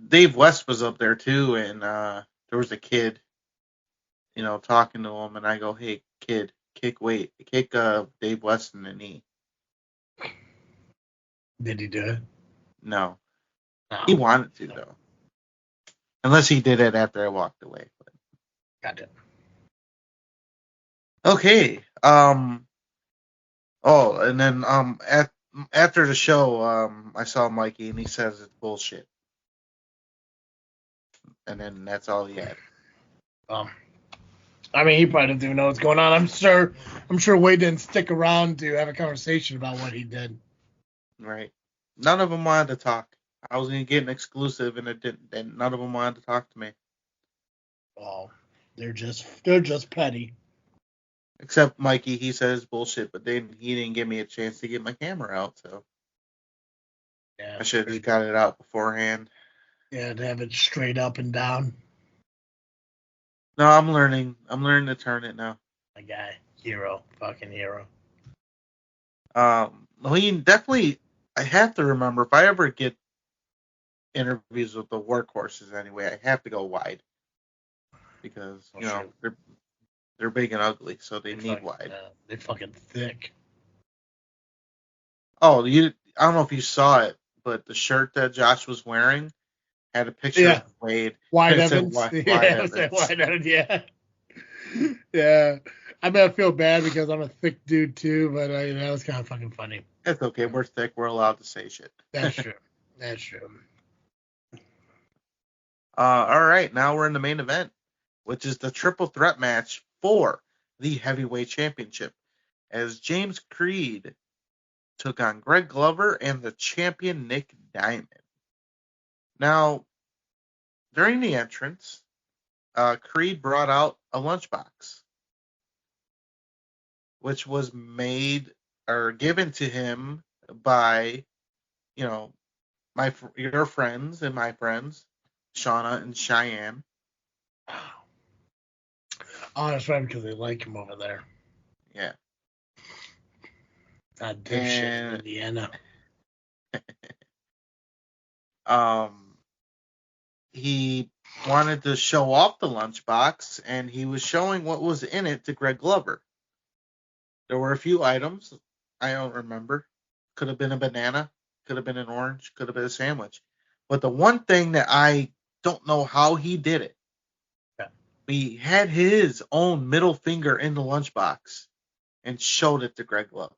Dave West was up there too, and there was a kid, talking to him, and I go, "Hey, kid, kick Dave West in the knee." Did he do it? No. No. He wanted to, though. Unless he did it after I walked away. But. Gotcha. Okay. And then after the show, I saw Mikey, and he says it's bullshit. And then that's all he had. I mean, he probably doesn't even know what's going on. I'm sure Wade didn't stick around to have a conversation about what he did. Right. None of them wanted to talk. I was going to get an exclusive, and it didn't. And none of them wanted to talk to me. Oh, they're just petty. Except Mikey, he says bullshit, but then he didn't give me a chance to get my camera out, so Yeah, I should have just got it out beforehand. Yeah, to have it straight up and down. No, I'm learning. I'm learning to turn it now. My guy, fucking hero. He definitely. I have to remember, if I ever get interviews with the workhorses anyway, I have to go wide because they're big and ugly, so they need wide. They're fucking thick. Oh, I don't know if you saw it, but the shirt that Josh was wearing had a picture of Wade. Wide Evans. Wide Evans. Yeah. Yeah. I mean, I feel bad because I'm a thick dude too, but that was kind of fucking funny. It's okay. We're thick. We're allowed to say shit. That's true. That's true. All right. Now we're in the main event, which is the triple threat match for the heavyweight championship, as James Creed took on Greg Glover and the champion Nick Diamond. Now, during the entrance, Creed brought out a lunchbox, which was made or given to him by, your friends and my friends, Shauna and Cheyenne. Oh, that's right, because they like him over there. Yeah. That dipshit in Indiana. He wanted to show off the lunchbox, and he was showing what was in it to Greg Glover. There were a few items. I don't remember. Could have been a banana. Could have been an orange. Could have been a sandwich. But the one thing that I don't know how he did it, he had his own middle finger in the lunchbox and showed it to Greg Glover.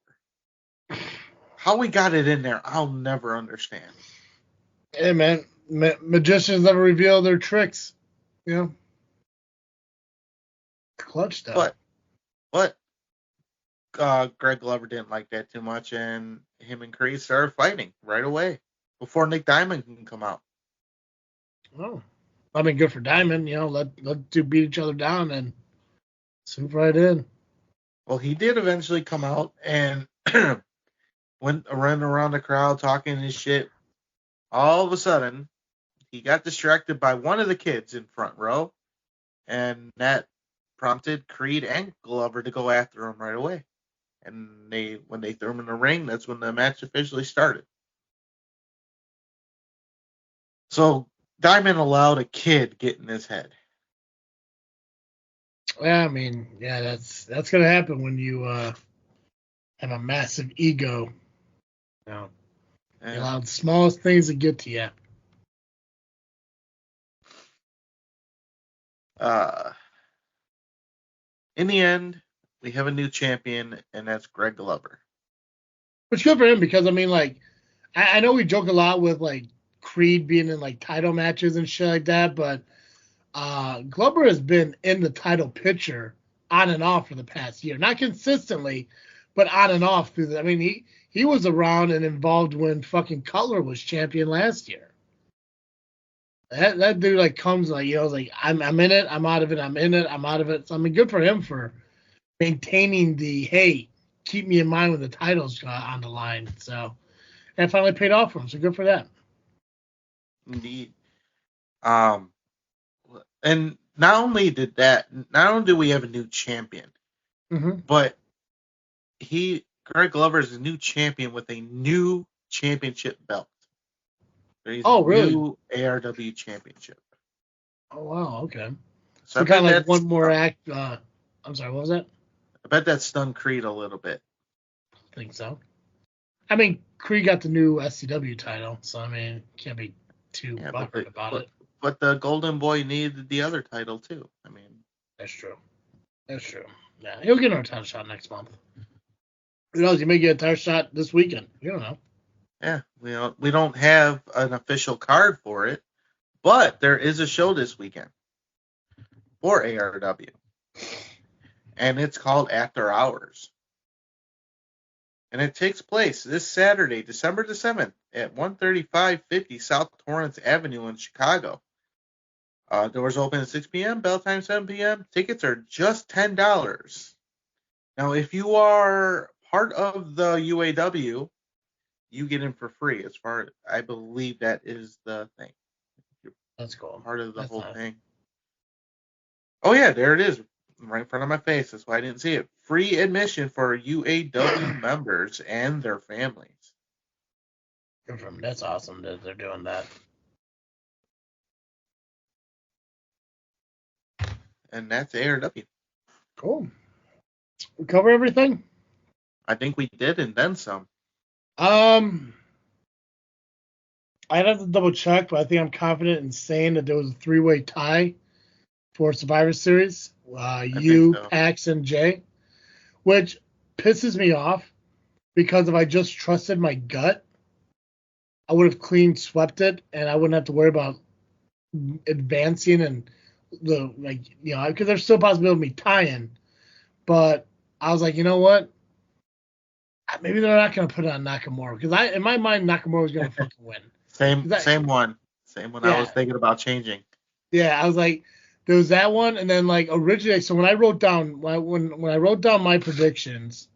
How we got it in there, I'll never understand. Hey, man. Magicians never reveal their tricks. You know? Clutch stuff. But Greg Glover didn't like that too much, and him and Creed started fighting right away before Nick Diamond can come out. Oh. I mean, good for Diamond. You know, let two beat each other down and swoop right in. Well, he did eventually come out and went running around the crowd talking his shit. All of a sudden, he got distracted by one of the kids in front row, and that prompted Creed and Glover to go after him right away. And when they threw him in the ring, that's when the match officially started. So Diamond allowed a kid get in his head. Yeah, I mean, yeah, that's gonna happen when you have a massive ego. You know, you allow the smallest things to get to you. In the end, we have a new champion, and that's Greg Glover. Which is good for him because, I mean, like, I know we joke a lot with, like, Creed being in, like, title matches and shit like that, but Glover has been in the title picture on and off for the past year. Not consistently, but on and off through the. I mean, he was around and involved when fucking Cutler was champion last year. That dude, like, comes, like, you know, like, I'm in it, I'm out of it, I'm in it, I'm out of it. So, I mean, good for him for maintaining the, hey, keep me in mind when the title's on the line. So, and it finally paid off for him. So, good for that. Indeed. And not only do we have a new champion, but Greg Glover is a new champion with a new championship belt. Really? New ARW championship. Oh, wow. Okay. So kind of like one more act. I'm sorry, what was that? I bet that stunned Creed a little bit. I think so. I mean, Creed got the new SCW title, so, I mean, can't be too butthurt about it. But the Golden Boy needed the other title, too. I mean. That's true. Yeah, he'll get another title shot next month. Who knows? He may get a title shot this weekend. You don't know. Yeah, we don't have an official card for it, but there is a show this weekend for ARW, and it's called After Hours, and it takes place this Saturday, December the 7th, at 13550 South Torrance Avenue in Chicago. Doors open at 6 p.m., bell time 7 p.m. Tickets are just $10. Now, if you are part of the UAW, you get in for free. As far as I believe, that is the thing. That's cool. Part of the whole thing. Oh yeah, there it is, right in front of my face. That's why I didn't see it. Free admission for UAW members and their families. Good for them. That's awesome that they're doing that. And that's ARW. Cool. We cover everything? I think we did, and then some. I'd have to double check, but I think I'm confident in saying that there was a 3-way tie for Survivor Series. You, Pax, and Jay, which pisses me off because if I just trusted my gut, I would have clean swept it, and I wouldn't have to worry about advancing and because there's still a possibility of me tying. But I was like, you know what? Maybe they're not going to put it on Nakamura because in my mind, Nakamura was going to fucking win. Same one. I was thinking about changing. Yeah, I was like, there was that one, and then like originally, so when I wrote down when I wrote down my predictions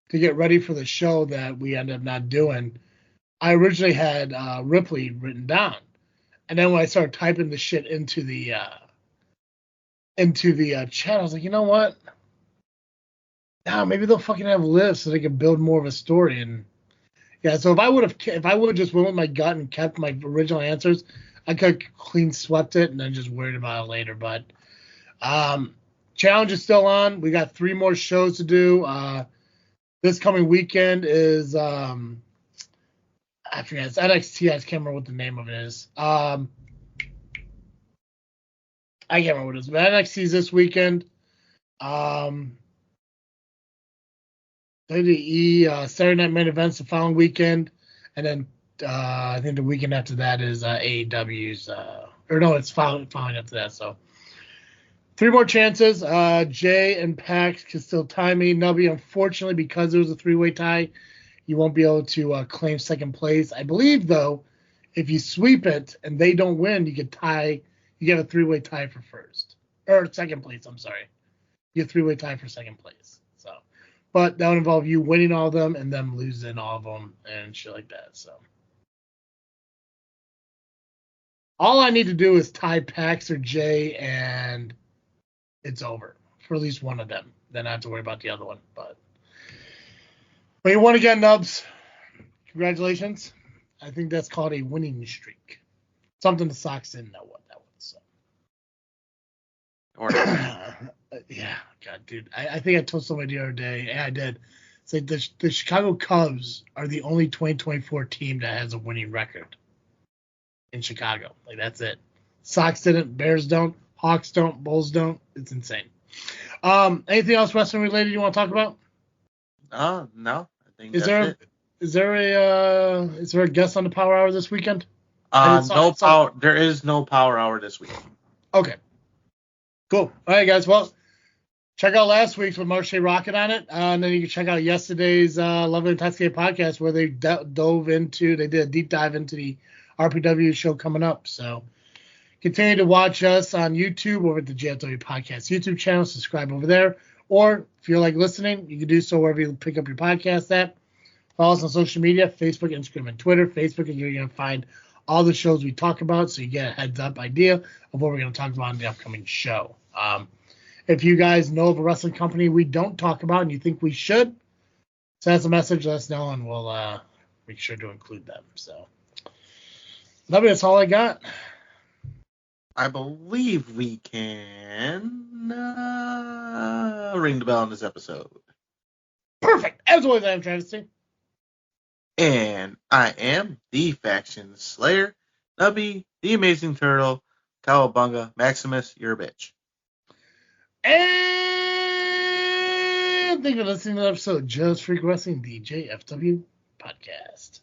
to get ready for the show that we ended up not doing, I originally had Ripley written down, and then when I started typing the shit into the chat, I was like, you know what? Now maybe they'll fucking have lists so they can build more of a story. And yeah, so if I would have just went with my gut and kept my original answers, I could have clean swept it and then just worried about it later. But challenge is still on. We got 3 more shows to do. This coming weekend is I forget, it's NXT. I can't remember what the name of it is. I can't remember what it is, but NXT is this weekend. WWE Saturday Night Main Events the following weekend, and then I think the weekend after that is AEW's, or no, it's following after that. So 3 more chances. Jay and Pax can still tie me. Nubby, unfortunately, because it was a 3-way tie, you won't be able to claim second place. I believe, though, if you sweep it and they don't win, you get a 3-way tie for first. Or second place, I'm sorry. You get a 3-way tie for second place. So, but that would involve you winning all of them and them losing all of them and shit like that. So all I need to do is tie Pax or Jay and it's over for at least one of them. Then I have to worry about the other one. But you won again, Nubs. Congratulations. I think that's called a winning streak. Something the Sox didn't know what that was. So. Yeah, God, dude. I think I told somebody the other day, and I did. It's like the Chicago Cubs are the only 2024 team that has a winning record in Chicago. Like, that's it. Sox didn't, Bears don't, Hawks don't, Bulls don't. It's insane. Anything else wrestling related you want to talk about? No. I think Is there a guest on the Power Hour this weekend? There is no Power Hour this week. Okay. Cool. All right, guys. Well, check out last week's with Marche Rocket on it. And then you can check out yesterday's Lovely Intoxicated podcast where they did a deep dive into the RPW show coming up. So continue to watch us on YouTube over at the JFW Podcast YouTube channel. Subscribe over there. Or if you're like listening, you can do so wherever you pick up your podcast at. Follow us on social media, Facebook, Instagram, and Twitter. Facebook, and you're going to find all the shows we talk about, so you get a heads-up idea of what we're going to talk about in the upcoming show. If you guys know of a wrestling company we don't talk about and you think we should, send us a message, let us know, and we'll make sure to include them. So, that's all I got. I believe we can ring the bell on this episode. Perfect. As always, I am Travis T. And I am the Faction Slayer, Nubby, the Amazing Turtle, Cowabunga, Maximus, you're a bitch. And thank you for listening to the episode of Just Freak Wrestling, the JFW Podcast.